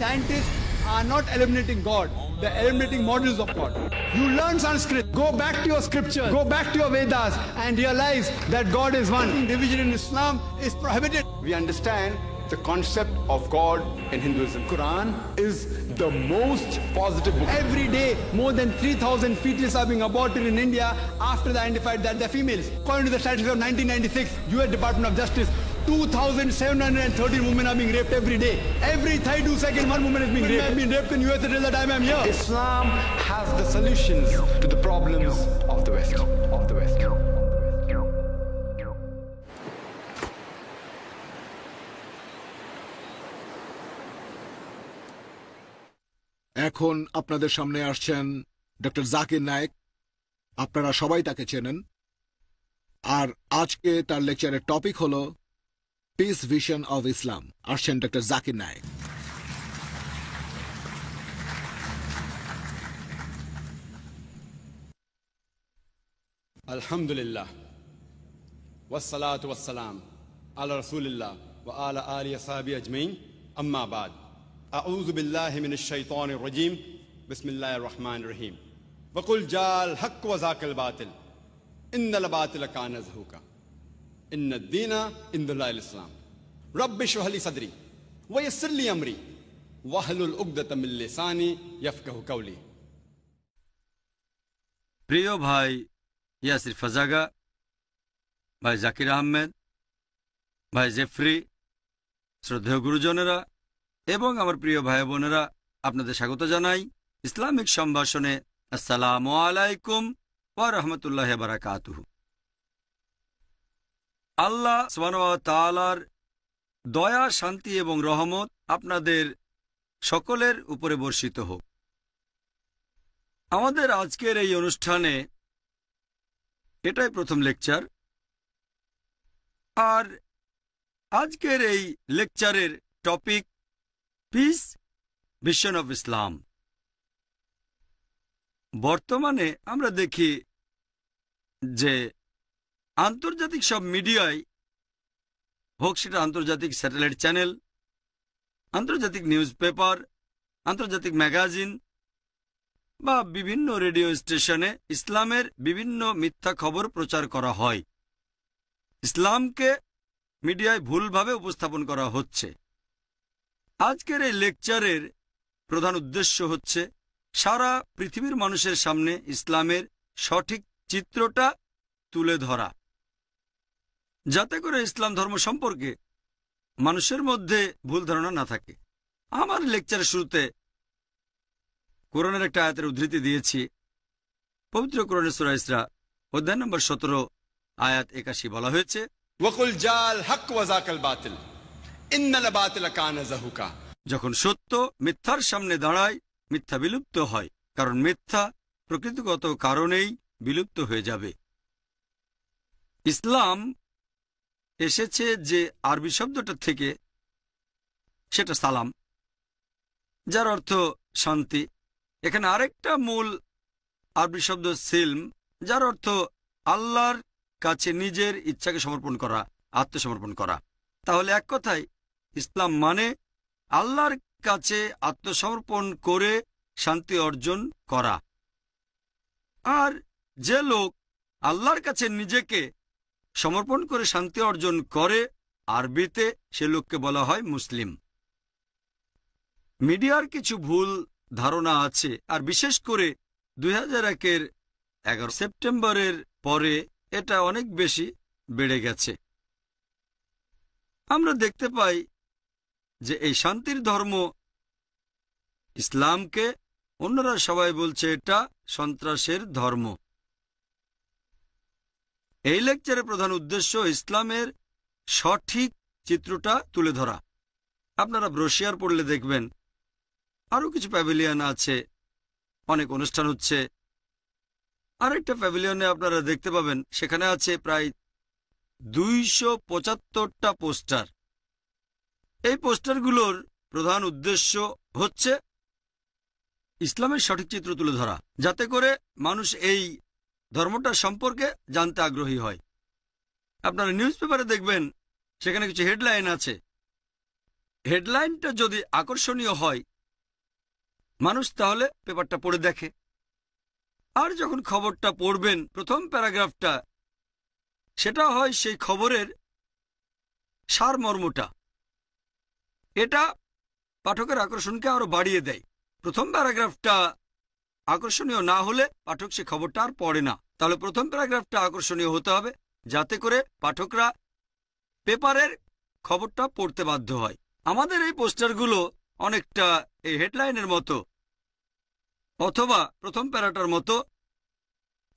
Scientists are not eliminating God. They're eliminating models of God. You learn Sanskrit. Go back to your scriptures. Go back to your Vedas and realize that God is one. Division in Islam is prohibited. We understand the concept of God in Hinduism. Quran is the most positive book. Every day, more than 3,000 fetuses are being aborted in India after they identified that they're females. According to the statistics of 1996, US Department of Justice, 2,713 women are being raped every day. Every 32 seconds, one woman is being raped. I've been raped in US until the time I'm here. Islam has the solutions to the problems of the West. এখন আপনাদের সামনে আসছেন doctor Zakir Naik. আপনারা সবাই তাকে চেনেন। আর আজকে তার লেকচারের টপিক হলো পিস ভিশন অফ ইসলাম। আসছেন ডক্টর জাকির নায়েক। আলহামদুলিল্লাহ ওয়াসসালাতু ওয়াসসালাম আলা রাসূলিল্লাহ ওয়া আলা আলিহি ওয়া সাহবিহি আজমাইন আম্মা বাদ আউযু বিল্লাহি মিনাশ শাইতানির রাজীম বিসমিল্লাহির রহমানির রহিম ওয়া কুল জাল হক ওয়া যাকাল বাতিল ইন্নাল বাতিলা কানা যাহুকা ইন্নাদ দীনা ইনদাল্লাহিল ইসলাম রব্বি ইশরাহ লি সাদরি ওয়া ইয়াসসির লি আমরি ওয়াহলুল উকদাতাম মিন লিসানি ইয়াফকাহু কাওলি। প্রিয় ভাই ইয়াসির ফাজাগা, ভাই জাকির আহমেদ, ভাই জেফরি, শ্রদ্ধেয় গুরুজনেরা এবং আমার প্রিয় ভাই বোনেরা, আপনাদের স্বাগত জানাই ইসলামিক সম্ভাষণে। আসসালামু আলাইকুম ওয়া রাহমাতুল্লাহি ওয়া বারাকাতুহু। আল্লাহ সুবহানাহু ওয়া তাআলার দয়া, শান্তি এবং রহমত আপনাদের সকলের উপরে বর্ষিত হোক। আমাদের আজকের এই অনুষ্ঠানে এটাই প্রথম লেকচার। আর আজকের এই লেকচারের topic piece vision of Islam. বর্তমানে আমরা দেখি যে আন্তর্জাতিক সব মিডিয়ায় হোক, সেটা আন্তর্জাতিক স্যাটেলাইট চ্যানেল, আন্তর্জাতিক নিউজ পেপার, আন্তর্জাতিক ম্যাগাজিন বা বিভিন্ন রেডিও স্টেশনে ইসলামের বিভিন্ন মিথ্যা খবর প্রচার করা হয়। ইসলামকে মিডিয়ায় ভুলভাবে উপস্থাপন করা হচ্ছে। আজকের এই লেকচারের প্রধান উদ্দেশ্য হচ্ছে সারা পৃথিবীর মানুষের সামনে ইসলামের সঠিক চিত্রটা তুলে ধরা, যাতে করে ইসলাম ধর্ম সম্পর্কে মানুষের মধ্যে ভুল ধারণা না থাকে। আমার লেকচারের শুরুতে কোরআনের একটা আয়াতের উদ্ধৃতি দিয়েছি। পবিত্র কোরআনের সূরা ইসরা অধ্যায় নম্বর 17 আয়াত 81 বলা হয়েছে, ওয়াকুল জাল হক ওয়া যাকাল বাতিল ইন্নাল বাতিলা কানা যাহুকা। যখন সত্য মিথ্যার সামনে দাঁড়ায়, মিথ্যা বিলুপ্ত হয়, কারণ মিথ্যা প্রকৃতিগত কারণেই বিলুপ্ত হয়ে যাবে। ইসলাম এসেছে যে আরবি শব্দটা থেকে, সেটা সালাম, যার অর্থ শান্তি। এখানে আরেকটা মূল আরবি শব্দ সিলম, যার অর্থ আল্লাহর কাছে নিজের ইচ্ছাকে সমর্পণ করা, আত্মসমর্পণ করা। তাহলে এক কথায় ইসলাম মানে আল্লাহর কাছে আত্মসমর্পণ করে শান্তি অর্জন করা। আর যে লোক আল্লাহর কাছে নিজেকে সমর্পণ করে শান্তি অর্জন করে, আরবিতে সে লোককে বলা হয় মুসলিম। মিডিয়ার কিছু ভুল ধারণা আছে, আর বিশেষ করে 2001-এর 11 সেপ্টেম্বরের পরে এটা অনেক বেশি বেড়ে গেছে। আমরা দেখতে পাই যে এই শান্তির ধর্ম ইসলামকে অন্যরা সবাই বলছে এটা সন্ত্রাসের ধর্ম। এই লেকচারের প্রধান উদ্দেশ্য ইসলামের সঠিক চিত্রটা তুলে ধরা। আপনারা ব্রোশিয়ার পড়লে দেখবেন আরও কিছু প্যাভিলিয়ন আছে, অনেক অনুষ্ঠান হচ্ছে। আরেকটা প্যাভিলিয়নে আপনারা দেখতে পাবেন সেখানে আছে প্রায় 275টা পোস্টার। এই পোস্টারগুলোর প্রধান উদ্দেশ্য হচ্ছে ইসলামের সঠিক চিত্র তুলে ধরা, যাতে করে মানুষ এই ধর্মটা সম্পর্কে জানতে আগ্রহী হয়। আপনারা নিউজ পেপারে দেখবেন সেখানে কিছু হেডলাইন আছে। হেডলাইনটা যদি আকর্ষণীয় হয় মানুষ তাহলে পেপারটা পড়ে দেখে, আর যখন খবরটা পড়বেন প্রথম প্যারাগ্রাফটা, সেটা হয় সেই খবরের সারমর্মটা। এটা পাঠকের আকর্ষণকে আরো বাড়িয়ে দেয়। প্রথম প্যারাগ্রাফটা আকর্ষণীয় না হলে পাঠক সে খবরটা আর পড়ে না। তাহলে প্রথম প্যারাগ্রাফটা আকর্ষণীয় হতে হবে, যাতে করে পাঠকরা পেপারের খবরটা পড়তে বাধ্য হয়। আমাদের এই পোস্টারগুলো অনেকটা এই হেডলাইনের মতো অথবা প্রথম প্যারাটার মতো।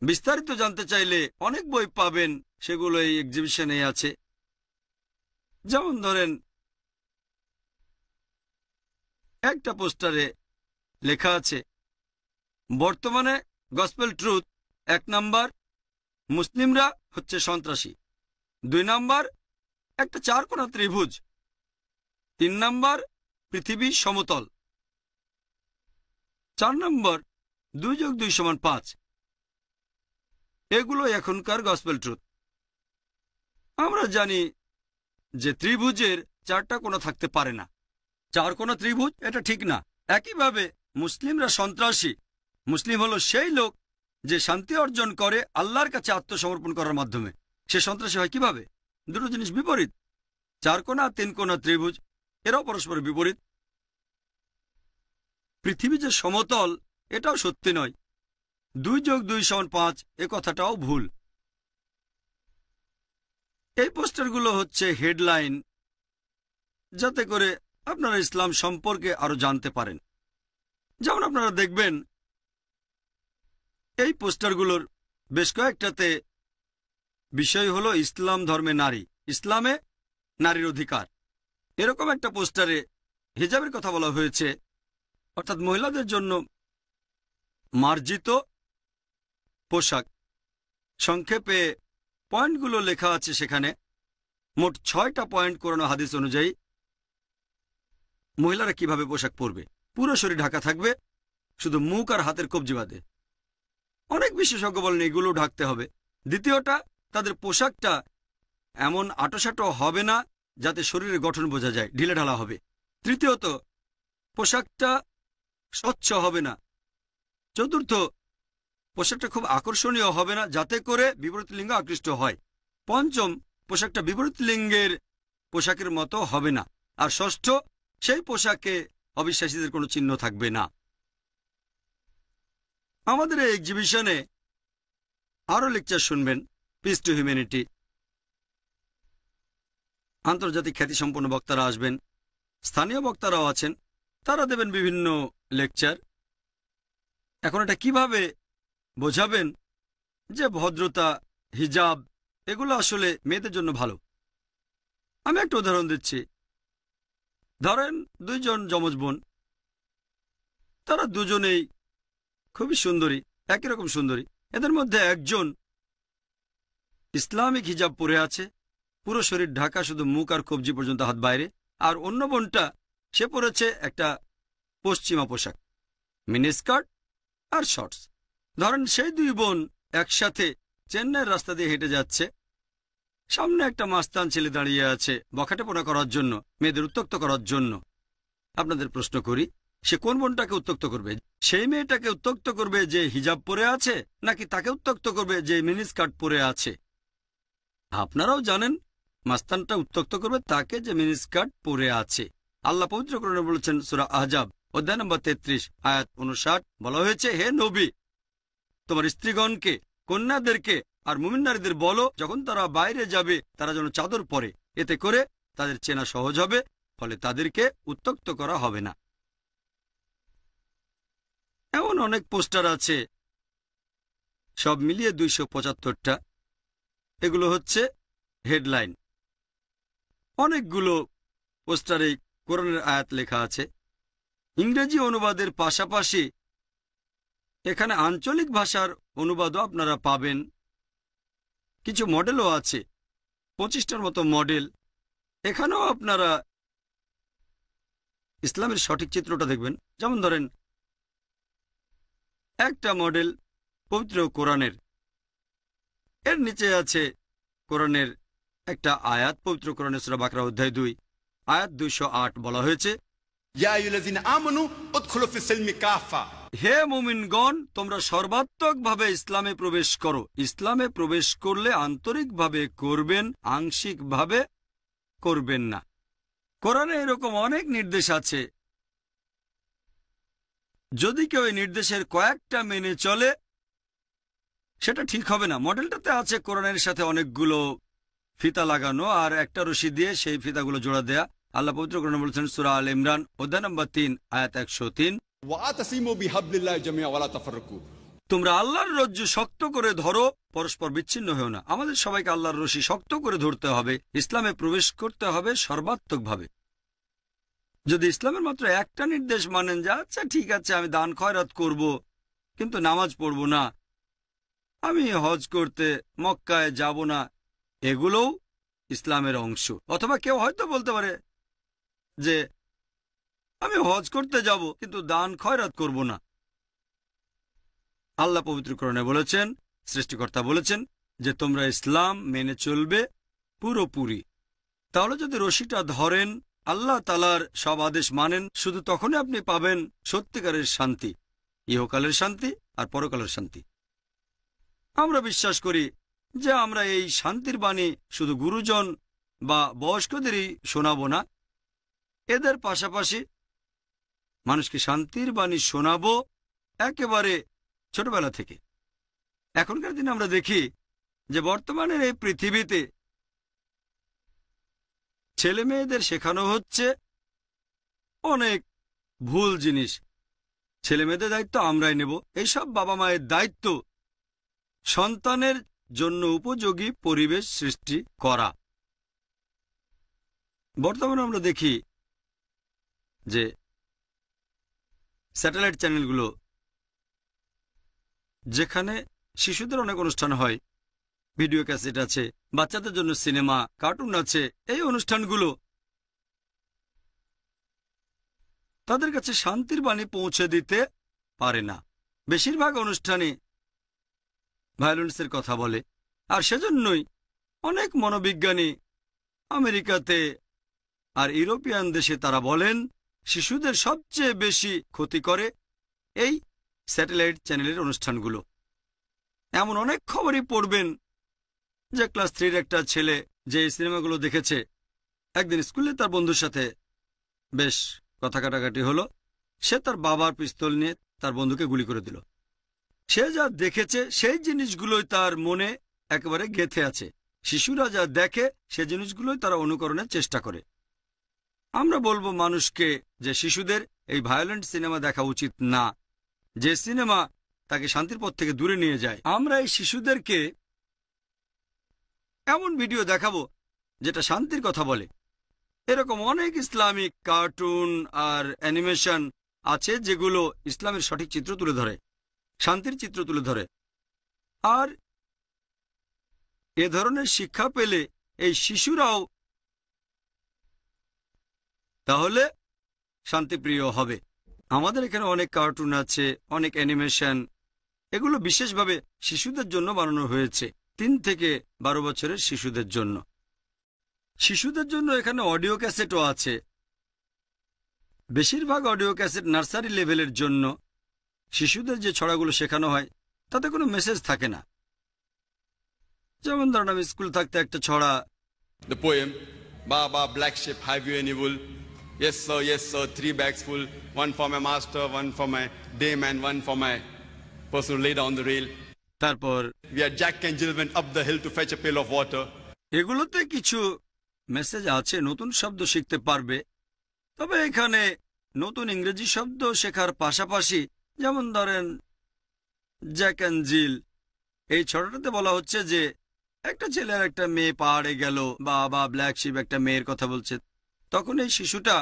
বিস্তারিত জানতে চাইলে অনেক বই পাবেন, সেগুলো এই এক্সিবিশনে আছে। যেমন ধরেন, একটা পোস্টারে লেখা আছে, বর্তমানে গসপেল ট্রুথ 1 নাম্বার, মুসলিমরা হচ্ছে সন্ত্রাসী। 2 নাম্বার, একটা 4 কোণা ত্রিভুজ। 3 নাম্বার, পৃথিবী সমতল। 4 নম্বর, 2 যোগ 2 সমান 5। এগুলো এখনকার গসপেল ট্রুথ। আমরা জানি যে ত্রিভুজের 4টা কোণা থাকতে পারে না। 4 কোণা ত্রিভুজ এটা ঠিক না। একইভাবে মুসলিমরা সন্ত্রাসী। মুসলিম হলো সেই লোক যে শান্তি অর্জন করে আল্লাহর কাছে আত্মসমর্পণ করার মাধ্যমে। সে সন্ত্রাসী হয় কিভাবে? দুটো জিনিস বিপরীত। 4 কোণা 3 কোণা ত্রিভুজ এরাও পরস্পর বিপরীত। পৃথিবী যে সমতল এটাও সত্যি নয়। 2 যোগ 2 সমান 5 এ কথাটাও ভুল। এই পোস্টারগুলো হচ্ছে হেডলাইন, যাতে করে আপনারা ইসলাম সম্পর্কে আরো জানতে পারেন। যেমন আপনারা দেখবেন এই পোস্টারগুলোর বেশ কয়েকটাতে বিষয় হলো ইসলাম ধর্মে নারী, ইসলামে নারীর অধিকার। এরকম একটা পোস্টারে হিজাবের কথা বলা হয়েছে, অর্থাৎ মহিলাদের জন্য মার্জিত পোশাক। সংক্ষেপে পয়েন্টগুলো লেখা আছে সেখানে। মোট 6টা পয়েন্ট কোরআন ও হাদিস অনুযায়ী মহিলারা কিভাবে পোশাক পরবে। পুরো শরীর ঢাকা থাকবে, শুধু মুখ আর হাতের কবজি বাদে। অনেক বিশেষজ্ঞ বলেন এগুলো ঢাকতে হবে। দ্বিতীয়টা, তাদের পোশাকটা এমন আঁটোসাঁটো হবে না যাতে শরীরের গঠন বোঝা যায়, ঢিলে ঢালা হবে। তৃতীয়ত, পোশাকটা স্বচ্ছ হবে না। চতুর্থ, পোশাকটা খুব আকর্ষণীয় হবে না যাতে করে বিপরীত লিঙ্গ আকৃষ্ট হয়। পঞ্চম, পোশাকটা বিপরীত লিঙ্গের পোশাকের মতো হবে না। আর ষষ্ঠ, সেই পোশাকে অবিশ্বাসীদের কোনো চিহ্ন থাকবে না। আমাদের এই এক্সিবিশনে আরও লেকচার শুনবেন, পিস টু হিউম্যানিটি। আন্তর্জাতিক খ্যাতিসম্পন্ন বক্তারা আসবেন, স্থানীয় বক্তারাও আছেন, তারা দেবেন বিভিন্ন লেকচার। এখন এটা কিভাবে বোঝাবেন যে ভদ্রতা, হিজাব এগুলো আসলে মেয়েদের জন্য ভালো? আমি একটা উদাহরণ দিচ্ছি। ধরেন 2 জন যমজ বোন, তারা দুজনেই খুবই সুন্দরী, একই রকম সুন্দরী। এদের মধ্যে একজন ইসলামিক হিজাব পরে আছে, পুরো শরীর ঢাকা, শুধু মুখ আর কবজি পর্যন্ত হাত বাইরে। আর অন্য বোনটা সে পরেছে একটা পশ্চিমা পোশাক, মিনিস্কার্ট আর শর্টস। ধরেন সেই 2 বোন একসাথে চেন্নাইয়ের রাস্তা দিয়ে হেঁটে যাচ্ছে। সামনে একটা মাস্তান ছেলে দাঁড়িয়ে আছে বখাটেপনা করার জন্য, মেয়েদের উত্ত্যক্ত করার জন্য। আপনাদের প্রশ্ন করি, সে কোন বোনটাকে উত্ত্যক্ত করবে? সেই মেয়েটাকে উত্ত্যক্ত করবে যে হিজাব পরে আছে, নাকি তাকে উত্ত্যক্ত করবে যে মিনিস্কার্ট পরে আছে? আপনারাও জানেন মাস্তানটা উত্ত্যক্ত করবে তাকে যে মিনিস্কার্ট পরে আছে। আল্লাহ পবিত্র কোরআনে বলেছেন, সূরা আহজাব অধ্যায় নম্বর 33 আয়াত 59, বলা হয়েছে, হে নবী, তোমার স্ত্রীগণকে, কন্যাদেরকে আর মুমিন নারীদের বলো, যখন তারা বাইরে যাবে তারা যেন চাদর পরে, এতে করে তাদের চেনা সহজ হবে, ফলে তাদেরকে উত্ত্যক্ত করা হবে না। এমন অনেক পোস্টার আছে, সব মিলিয়ে 275টা। এগুলো হচ্ছে হেডলাইন। অনেকগুলো পোস্টারে কোরআনের আয়াত লেখা আছে। ইংরেজি অনুবাদের পাশাপাশি এখানে আঞ্চলিক ভাষার অনুবাদও আপনারা পাবেন। কিছু মডেলও আছে, 25টার মতো মডেল। এখানেও আপনারা ইসলামের সঠিক চিত্রটা দেখবেন। যেমন ধরেন একটা মডেল পবিত্র কোরআনের, এর নিচে আছে কোরআনের একটা আয়াত, পবিত্র কোরআনের সূরা বাকরা অধ্যায় 2 আয়াত 208, বলা হয়েছে, या अय्युहल्लज़ीना आमनू उदखुलू फिस्सिल्मि काफ़ा। হে মুমিনগণ, তোমরা সর্বাত্মকভাবে ইসলামে প্রবেশ করো। ইসলামে প্রবেশ করলে আন্তরিকভাবে করবেন, আংশিকভাবে করবেন না। কোরআনে এরকম অনেক নির্দেশ আছে। যদি কেউ এই নির্দেশের কয়েকটা মেনে চলে, সেটা ঠিক হবে না। মডেলটাতে আছে কোরআনের সাথে অনেকগুলো ফিতা লাগানো আর একটা রশি দিয়ে সেই ফিতাগুলো জোড়া দেয়া। আল্লাহ পবিত্র কোরআনে বলেছেন সূরা আল ইমরান অধ্যায় নম্বর 3 আয়াত 103, ওয়াতাসিমু বিহাবলিল্লাহি জামিআ ওয়া লা তাফাররাকু। তোমরা আল্লাহর রজ্জু শক্ত করে ধরো, পরস্পর বিচ্ছিন্ন হও না। আমাদের সবাইকে আল্লাহর রশি শক্ত করে ধরতে হবে। ইসলামে প্রবেশ করতে হবে সর্বাত্মকভাবে। যদি ইসলামের মাত্র একটা নির্দেশ মানেন যে আচ্ছা ঠিক আছে আমি দান খয়রাত করব কিন্তু নামাজ পড়ব না, আমি হজ করতে মক্কায় যাব না, এগুলোও ইসলামের অংশ। অথবা কেউ হয়তো বলতে পারে যে আমি হজ করতে যাব কিন্তু দান খয়রাত করব না। আল্লাহ পবিত্র কোরআনে বলেছেন, সৃষ্টিকর্তা বলেছেন যে তোমরা ইসলাম মেনে চলবে পুরোপুরি। তাহলে যদি রশিটা ধরেন, আল্লাহ তাআলার সব আদেশ মানেন, শুধু তখনই আপনি পাবেন সত্যিকারের শান্তি, ইহকালের শান্তি আর পরকালের শান্তি। আমরা বিশ্বাস করি যে আমরা এই শান্তির বাণী শুধু গুরুজন বা বয়স্কদেরই শোনাব না, এদের পাশাপাশি মানুষকে শান্তির বাণী শোনাবো একেবারে ছোটবেলা থেকে। এখনকার দিনে আমরা দেখি যে বর্তমানের এই পৃথিবীতে ছেলে মেয়েদের শেখানো হচ্ছে অনেক ভুল জিনিস। ছেলে মেয়েদের দায়িত্ব আমরাই নেব। এইসব বাবা মায়ের দায়িত্ব সন্তানের জন্য উপযোগী পরিবেশ সৃষ্টি করা। বর্তমানে আমরা দেখি যে স্যাটেলাইট চ্যানেলগুলো, যেখানে শিশুদের অনেক অনুষ্ঠান হয়, ভিডিও ক্যাসেট আছে, বাচ্চাদের জন্য সিনেমা, কার্টুন আছে, এই অনুষ্ঠানগুলো তাদের কাছে শান্তির বাণী পৌঁছে দিতে পারে না। বেশিরভাগ অনুষ্ঠানে ভায়োলেন্সের কথা বলে। আর সেজন্যই অনেক মনোবিজ্ঞানী আমেরিকাতে আর ইউরোপিয়ান দেশে তারা বলেন শিশুদের সবচেয়ে বেশি ক্ষতি করে এই স্যাটেলাইট চ্যানেলের অনুষ্ঠানগুলো। এমন অনেক খবরই পড়বেন যে ক্লাস 3-র একটা ছেলে যে এই সিনেমাগুলো দেখেছে, একদিন স্কুলে তার বন্ধুর সাথে বেশ কথা কাটাকাটি হলো, সে তার বাবার পিস্তল নিয়ে তার বন্ধুকে গুলি করে দিল। সে যা দেখেছে সেই জিনিসগুলোই তার মনে একেবারে গেঁথে আছে। শিশুরা যা দেখে সে জিনিসগুলোই তারা অনুকরণের চেষ্টা করে। আমরা বলবো মানুষকে যে শিশুদের এই ভায়োলেন্ট সিনেমা দেখা উচিত না, যে সিনেমা তাকে শান্তির পথ থেকে দূরে নিয়ে যায়। আমরা এই শিশুদেরকে এমন ভিডিও দেখাবো যেটা শান্তির কথা বলে। এরকম অনেক ইসলামিক কার্টুন আর অ্যানিমেশন আছে যেগুলো ইসলামের সঠিক চিত্র তুলে ধরে, শান্তির চিত্র তুলে ধরে। আর এ ধরনের শিক্ষা পেলে এই শিশুরাও তাহলে শান্তিপ্রিয় হবে। আমাদের এখানে অনেক কার্টুন আছে, অনেক অ্যানিমেশন, এগুলো বিশেষভাবে শিশুদের জন্য বানানো হয়েছে, 3 থেকে 12 বছরের শিশুদের জন্য। শিশুদের জন্য এখানে অডিও ক্যাসেটও আছে। বেশিরভাগ অডিও ক্যাসেট নার্সারি লেভেলের জন্য। শিশুদের যে ছড়াগুলো শেখানো হয় তাতে কোনো মেসেজ থাকে না। যেমন ধরুন আমি স্কুল থাকতে একটা ছড়া, The poem, Baba, black sheep, have you any wool? Yes sir, 3 bags full, one for my master, one for my dayman, one for my person who laid on the rail. তারপর We are Jack and Jill went up the hill to fetch a pail of water. এগুলোতে কিছু message আছে, নতুন শব্দ শিখতে পারবে। তবে এখানে নতুন ইংরেজি শব্দ শেখার পাশাপাশি, যেমন ধরেন জ্যাক অ্যান্ড জিল, এই ছড়াটাতে বলা হচ্ছে যে একটা ছেলে আর একটা মেয়ে পাহাড়ে গেল, বা ব্ল্যাক শিপ একটা মেয়ের কথা বলছে। তখন এই শিশুটা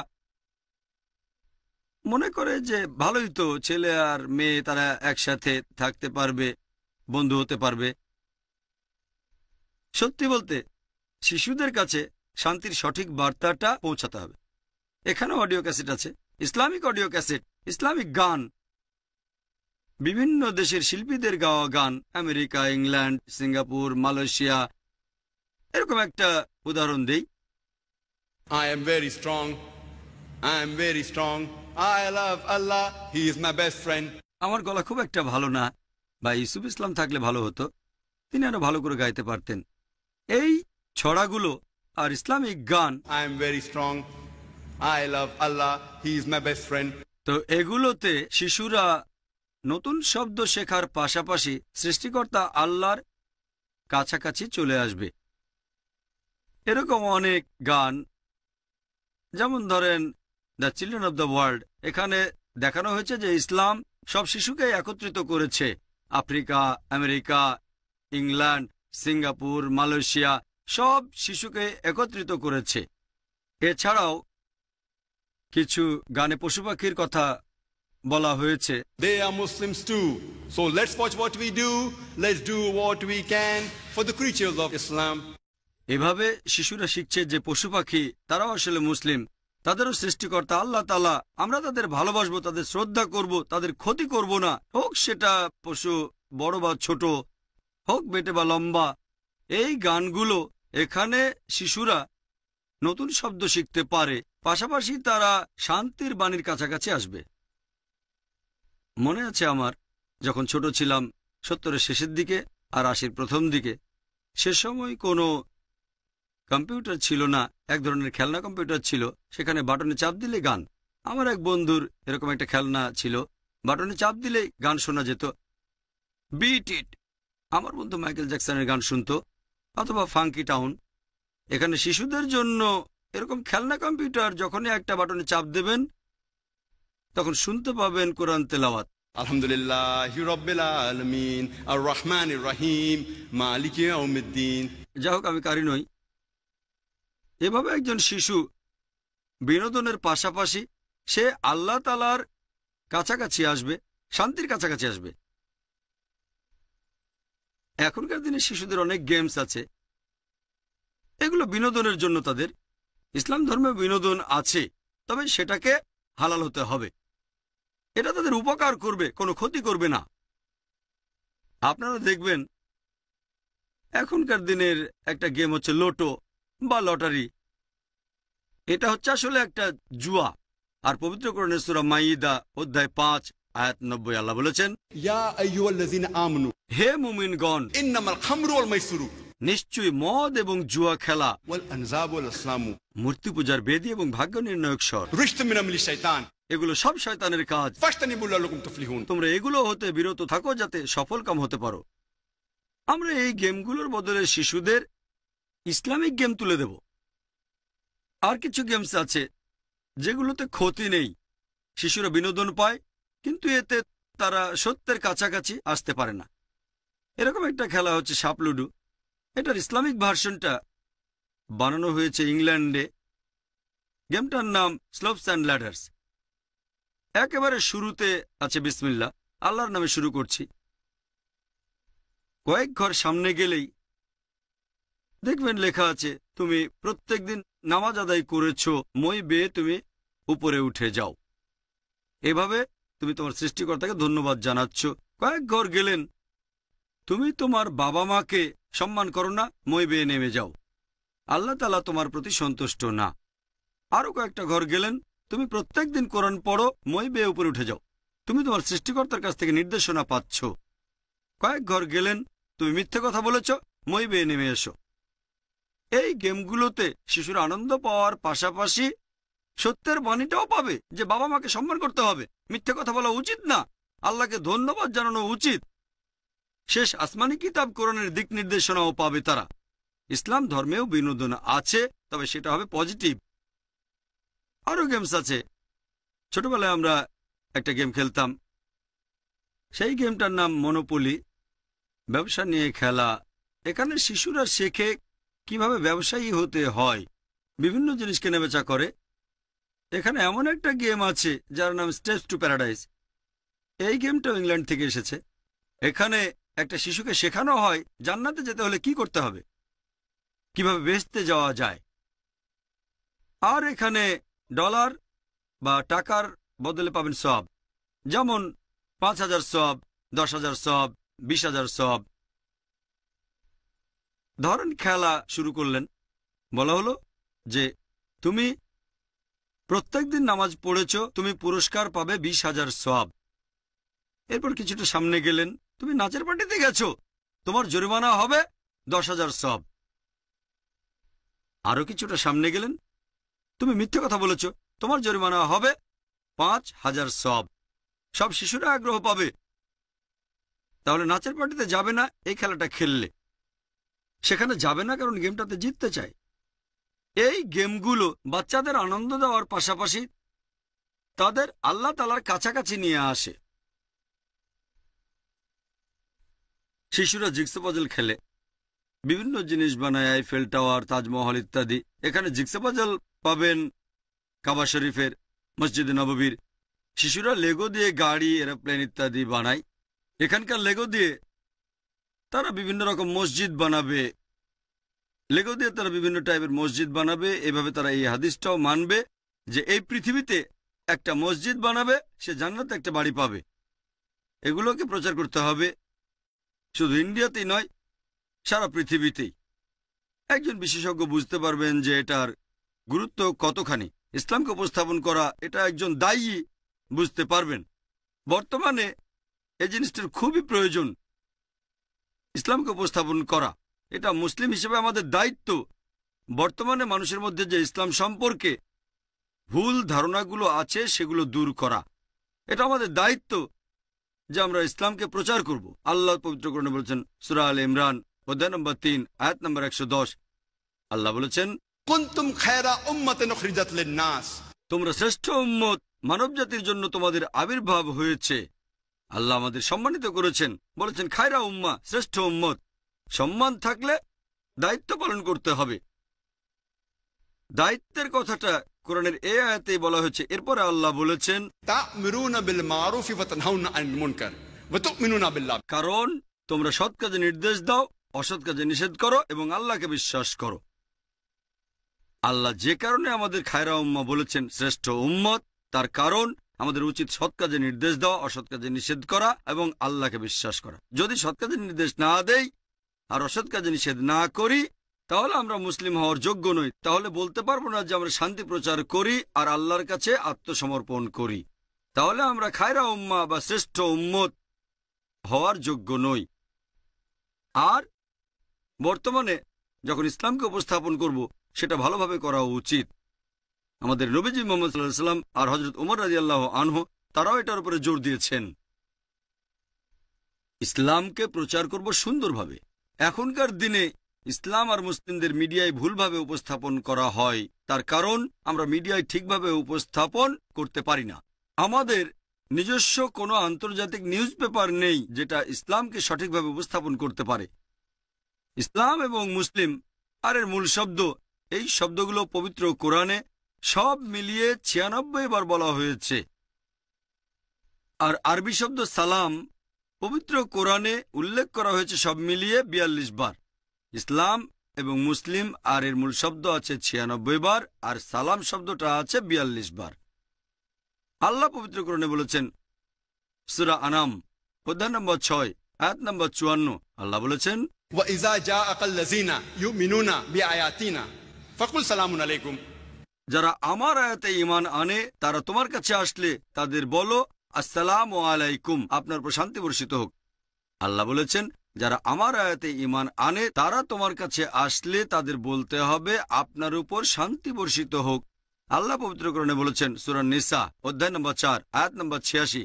মনে করে যে ভালোই তো, ছেলে আর মেয়ে তারা একসাথে থাকতে পারবে, বন্ধু হতে পারবে। সত্যি বলতে শিশুদের কাছে শান্তির সঠিক বার্তাটা পৌঁছাতে হবে। এখানে অডিও ক্যাসেট আছে, ইসলামিক অডিও ক্যাসেট, ইসলামিক গান, বিভিন্ন দেশের শিল্পীদের গাওয়া গান, আমেরিকা, ইংল্যান্ড, সিঙ্গাপুর, মালয়েশিয়া। এরকম একটা উদাহরণ দেই। I am very strong, I am very strong. I love Allah. He is my best friend. আমার গলা খুব একটা ভালো না, বা ইউসুফ ইসলাম থাকলে ভালো হতো, তিনি আরো ভালো করে গাইতে পারতেন। এই ছড়াগুলো আর ইসলামিক গান, I am very strong. I love Allah. He is my best friend. তো এগুলোতে শিশুরা নতুন শব্দ শেখার পাশাপাশি সৃষ্টিকর্তা আল্লাহর কাছাকাছি চলে আসবে। এরকম অনেক গান, যেমন ধরেন the children of the world, এখানে দেখানো হয়েছে যে ইসলাম সব শিশুকে একত্রিত করেছে। Africa, America, England, Singapore, Malaysia সব শিশুকে একত্রিত করেছে। এছাড়াও কিছু গানে পশু পাখির কথা বলা হয়েছে। They are Muslims too. So let's watch what we do. Let's do what we can for the creatures of Islam. এভাবে শিশুরা শিখছে যে পশু পাখি তারাও আসলে মুসলিম, তাদেরও সৃষ্টিকর্তা আল্লাহ তাআলা। আমরা তাদের ভালোবাসবো, তাদের শ্রদ্ধা করব, তাদের ক্ষতি করব না, হোক সেটা পশু বড় বা ছোট, হোক বেটে বা লম্বা। এই গানগুলো এখানে শিশুরা নতুন শব্দ শিখতে পারে, পাশাপাশি তারা শান্তির বাণীর কাছাকাছি আসবে। মনে আছে আমার যখন ছোট ছিলাম, 70-এর শেষের দিকে আর 80-র প্রথম দিকে, সে সময় কোনো কম্পিউটার ছিল না, এক ধরনের খেলনা কম্পিউটার ছিল, সেখানে বাটনে চাপ দিলে গান। আমার এক বন্ধুর এরকম একটা খেলনা ছিল, বাটনে চাপ দিলে গান শোনা যেত, বিট ইট। আমার বন্ধু মাইকেল জ্যাকসনের গান শুনতো, অথবা ফাঙ্কি টাউন। এখানে শিশুদের জন্য এরকম খেলনা কম্পিউটার, যখনই একটা বাটনে চাপ দেবেন তখন শুনতে পাবেন কোরআন তেলাওয়াত। Alhamdulillahi Rabbil Alameen. Ar-Rahmanir Rahim. Maliki Yawmiddin. যাই হোক, আমি কারি নই। এভাবে একজন শিশু বিনোদনের পাশাপাশি সে আল্লাহ তাআলার কাছাকাছি আসবে, শান্তির কাছাকাছি আসবে। এখনকার দিনে শিশুদের অনেক গেমস আছে, এগুলো বিনোদনের জন্য তাদের। ইসলাম ধর্মে বিনোদন আছে, তবে সেটাকে হালাল হতে হবে। এটা তাদের উপকার করবে, কোনো ক্ষতি করবে না। আপনারা দেখবেন এখনকার দিনের একটা গেম হচ্ছে লোটো বা লটারি। এটা হচ্ছে আসলে একটা জুয়া। আর পবিত্র কোরআনের সূরা মাইদা অধ্যায় 5 আয়াত 90 আল্লাহ বলেছেন, Ya ayyuhallazina amanu. হে মুমিনগণ, Innamal khamru wal maisiru. নিশ্চয়ই মদ এবং জুয়া খেলা, Wal anzab wal aslamu. মূর্তি পূজার বেদী এবং ভাগ্য নির্ণায়ক স্বর, Rijtum min amali shaitan. এগুলো সব শয়তানের কাজ। Fajtanibu la'allakum tuflihun. তোমরা এগুলো হতে বিরত থাকো যাতে সফল কাম হতে পারো। আমরা এই গেমগুলোর বদলে শিশুদের ইসলামিক গেম তুলে দেব। আর কিছু গেমস আছে যেগুলোতে ক্ষতি নেই, শিশুরা বিনোদন পায়, কিন্তু এতে তারা সত্যের কাছাকাছি আসতে পারে না। এরকম একটা খেলা হচ্ছে সাপ লুডু। এটার ইসলামিক ভার্সনটা বানানো হয়েছে ইংল্যান্ডে। গেমটার নাম স্লোপস অ্যান্ড ল্যাডার্স। একেবারে শুরুতে আছে বিসমিল্লাহ, আল্লাহর নামে শুরু করছি। কয়েক ঘর সামনে গেলেই দেখবেন লেখা আছে, তুমি প্রত্যেকদিন নামাজ আদায় করেছো, মই বেয়ে তুমি উপরে উঠে যাও। এভাবে তুমি তোমার সৃষ্টিকর্তাকে ধন্যবাদ জানাচ্ছ। কয়েক ঘর গেলেন, তুমি তোমার বাবা মাকে সম্মান করো না, মই বেয়ে নেমে যাও, আল্লাহ তাআলা তোমার প্রতি সন্তুষ্ট না। আরো কয়েকটা ঘর গেলেন, তুমি প্রত্যেকদিন কোরআন পড়ো, মই বেয়ে উপরে উঠে যাও, তুমি তোমার সৃষ্টিকর্তার কাছ থেকে নির্দেশনা পাচ্ছ। কয়েক ঘর গেলেন, তুমি মিথ্যে কথা বলেছ, মই বেয়ে নেমে এসো। এই গেমগুলোতে শিশুর আনন্দ পাওয়ার পাশাপাশি সত্যের বাণীটাও পাবে যে বাবা মাকে সম্মান করতে হবে, মিথ্যে কথা বলা উচিত না, আল্লাহকে ধন্যবাদ জানানো উচিত। শেষ আসমানি কিতাব কোরআনের দিক নির্দেশনাও পাবে তারা। ইসলাম ধর্মেও বিনোদন আছে, তবে সেটা হবে পজিটিভ। আরো গেমস আছে। ছোটবেলায় আমরা একটা গেম খেলতাম, সেই গেমটার নাম মনোপলি, ব্যবসা নিয়ে খেলা। এখানে শিশুরা শেখে কিভাবে ব্যবসায়ী হতে হয়, বিভিন্ন জিনিস কেনাবেচা করে। এখানে এমন একটা গেম আছে যার নাম স্টেপস টু প্যারাডাইস। এই গেমটাও ইংল্যান্ড থেকে এসেছে। এখানে একটা শিশুকে শেখানো হয় জান্নাতে যেতে হলে কি করতে হবে, কিভাবে বেহেশতে যাওয়া যায়। আর এখানে ডলার বা টাকার বদলে পাবেন সওয়াব, যেমন 5,000 সওয়াব, 10,000 সওয়াব, 20,000 সওয়াব। ধরেন খেলা শুরু করলেন, বলা হলো যে তুমি প্রত্যেকদিন নামাজ পড়েছ, তুমি পুরস্কার পাবে 20,000 সওয়াব। এরপর কিছুটা সামনে গেলেন, তুমি নাচের পার্টিতে গেছো, তোমার জরিমানা হবে 10,000 সওয়াব। আরো কিছুটা সামনে গেলেন, তুমি মিথ্যে কথা বলেছ, তোমার জরিমানা হবে 5,000 সওয়াব। সব শিশুরা আগ্রহ পাবে, তাহলে নাচের পার্টিতে যাবে না এই খেলাটা খেললে। সেখানে যাবে না কারণ গেমটাতে জিততে চায়। এই গেমগুলো বাচ্চাদের আনন্দ দেওয়ার পাশাপাশি তাদের আল্লাহ তাআলার কাছাকাছি নিয়ে আসে। শিশুরা জিগসা পাজল খেলে, বিভিন্ন জিনিস বানায়, আইফেল টাওয়ার, তাজমহল ইত্যাদি। এখানে জিগসা পাজল পাবেন কাবা শরীফের, মসজিদে নববীর। শিশুরা লেগো দিয়ে গাড়ি, এরোপ্লেন ইত্যাদি বানায়। এখানকার লেগো দিয়ে তারা বিভিন্ন রকম মসজিদ বানাবে, লেগো দিয়ে তারা বিভিন্ন টাইপের মসজিদ বানাবে। এভাবে তারা এই হাদিসটাও মানবে যে এই পৃথিবীতে একটা মসজিদ বানাবে, সে জান্নাতে একটা বাড়ি পাবে। এগুলোকে প্রচার করতে হবে, শুধু ইন্ডিয়াতেই নয়, সারা পৃথিবীতেই। একজন বিশেষজ্ঞ বুঝতে পারবেন যে এটার গুরুত্ব কতখানি। ইসলামকে উপস্থাপন করা, এটা একজন দায়ী বুঝতে পারবেন। বর্তমানে এই জিনিসটার খুবই প্রয়োজন। ইসলামকে উপস্থাপন করা, এটা মুসলিম হিসেবে আমাদের দায়িত্ব। বর্তমানে মানুষের মধ্যে যে ইসলাম সম্পর্কে ভুল ধারণাগুলো আছে সেগুলো দূর করা, এটা আমাদের দায়িত্ব যে আমরা ইসলামকে প্রচার করব। আল্লাহ পবিত্র কোরআনে বলেছেন, সূরা আলে ইমরান অধ্যায় নম্বর 3 আয়াত নম্বর 110, আল্লাহ বলেছেন, কুনতুম খায়রা উম্মাতিন উখরিজাত লিন-নাস, তোমরা শ্রেষ্ঠ উম্মত, মানব জাতির জন্য তোমাদের আবির্ভাব হয়েছে। আল্লাহ আমাদের সম্মানিত করেছেন, বলেছেন খায়রা উম্মাহ, শ্রেষ্ঠ উম্মত। সম্মান থাকলে দায়িত্ব পালন করতে হবে। দায়িত্বের কথাটা কোরআনের এই আয়াতেই বলা হয়েছে। এরপরে আল্লাহ বলেছেন, তা'মুরুনা বিল মারুফি ওয়া তানহাউনা আনিল মুনকার ওয়া তু'মিনুনা বিল্লাহ, কারণ তোমরা সৎ কাজে নির্দেশ দাও, অসৎ কাজে নিষেধ করো এবং আল্লাহকে বিশ্বাস করো। আল্লাহ যে কারণে আমাদের খায়রা উম্মাহ বলেছেন, শ্রেষ্ঠ উম্মত, তার কারণ আমাদের উচিত সৎ কাজে নির্দেশ দেওয়া, অসৎ কাজে নিষেধ করা এবং আল্লাহকে বিশ্বাস করা। যদি সৎ কাজে নির্দেশ না দেই আর অসৎ কাজে নিষেধ না করি, তাহলে আমরা মুসলিম হওয়ার যোগ্য নই। তাহলে বলতে পারবো না যে আমরা শান্তি প্রচার করি আর আল্লাহর কাছে আত্মসমর্পণ করি। তাহলে আমরা খায়রা উম্মাহ বা শ্রেষ্ঠ উম্মত হওয়ার যোগ্য নই। আর বর্তমানে যখন ইসলামকে উপস্থাপন করব, সেটা ভালোভাবে করা উচিত। আমাদের নবীজি মুহাম্মদ সাল্লাল্লাহু আলাইহি ওয়াসাল্লাম আর হযরত ওমর রাদিয়াল্লাহু আনহু তারাও এটার উপরে জোর দিয়েছেন। ইসলামকে প্রচার করব সুন্দরভাবে। এখনকার দিনে ইসলাম আর মুসলিমদের মিডিয়ায় ভুলভাবে উপস্থাপন করা হয়, তার কারণ আমরা মিডিয়ায় ঠিকভাবে উপস্থাপন করতে পারি না। আমাদের নিজস্ব কোনো আন্তর্জাতিক নিউজ পেপার নেই যেটা ইসলামকে সঠিকভাবে উপস্থাপন করতে পারে। ইসলাম এবং মুসলিম আর এর মূল শব্দ, এই শব্দগুলো পবিত্র কোরআনে সব মিলিয়ে 96 বার বলা হয়েছে। আর আরবি শব্দ সালাম পবিত্র কোরআনে উল্লেখ করা হয়েছে সব মিলিয়ে 42 বার। ইসলাম এবং মুসলিম আর এর মূল শব্দ আছে 96 বার, আর সালাম শব্দটা আছে 42 বার। আল্লাহ পবিত্র কোরআনে বলেছেন, সূরা আনাম অধ্যায় নম্বর 6 আয়াত নম্বর 54, আল্লাহ বলেছেন, ওয়া ইযা জাআকাল্লাযিনা ইউমিনুনা বিআয়াতিনা ফাকুল সালামুন আলাইকুম, যারা আমার আয়াতে ঈমান আনে তারা তোমার কাছে আসলে তাদের বলো আসসালামু আলাইকুম, আপনার উপর শান্তি বর্ষিত হোক। আল্লাহ বলেছেন, যারা আমার আয়াতে ঈমান আনে তারা তোমার কাছে আসলে তাদের বলতে হবে আপনার উপর শান্তি বর্ষিত হোক। আল্লাহ পবিত্র কোরআনে বলেছেন, সূরা নিসা অধ্যায় নম্বর 4 আয়াত নম্বর 86,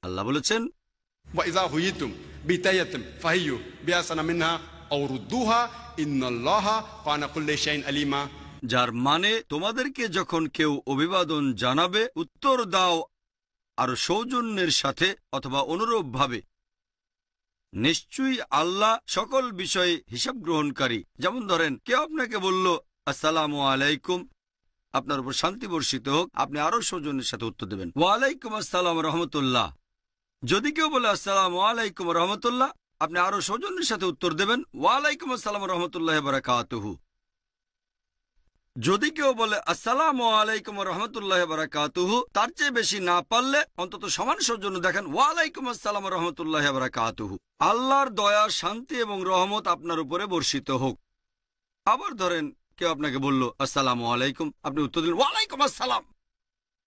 আল্লাহ বলেছেন, ওয়া ইযা হুয়িতুম বিতায়াতিন ফাহিয়ু বিআসানা মিনহা আও রুদ্দুহা ইন্নাল্লাহা কানা কুল্লি শাইইন আলিমা, যার মানে তোমাদেরকে যখন কেউ অভিবাদন জানাবে উত্তর দাও আর সৌজন্যের সাথে অথবা অনুরূপভাবে। নিশ্চয়ই আল্লাহ সকল বিষয়ে হিসাব গ্রহণকারী। যেমন ধরেন, কেউ আপনাকে বলল আসসালামু আলাইকুম, আপনার উপর শান্তি বর্ষিত হোক, আপনি আরো সৌজন্যের সাথে উত্তর দেবেন ওয়ালাইকুম আসসালাম রহমতুল্লাহ। যদি কেউ বলে আসসালামু আলাইকুম রহমতুল্লাহ, আপনি আরো সৌজন্যের সাথে উত্তর দেবেন ওয়ালাইকুম আসসালাম রহমতুল্লাহ বারাকাতুহু। যদি কেউ বলে আসসালামু আলাইকুম রহমতুল্লাহ বারাকাতুহু, তার চেয়ে বেশি না পারলে অন্তত সমান সৌজন্য দেখেন ওয়ালাইকুম আসসালাম রহমতুল্লাহ বারাকাতুহু। আল্লাহর দয়া, শান্তি এবং রহমত আপনার উপরে বর্ষিত হোক। আবার ধরেন কেউ আপনাকে বলল আসসালামু আলাইকুম, আপনি উত্তর দিলেন ওয়ালাইকুম আসসালাম।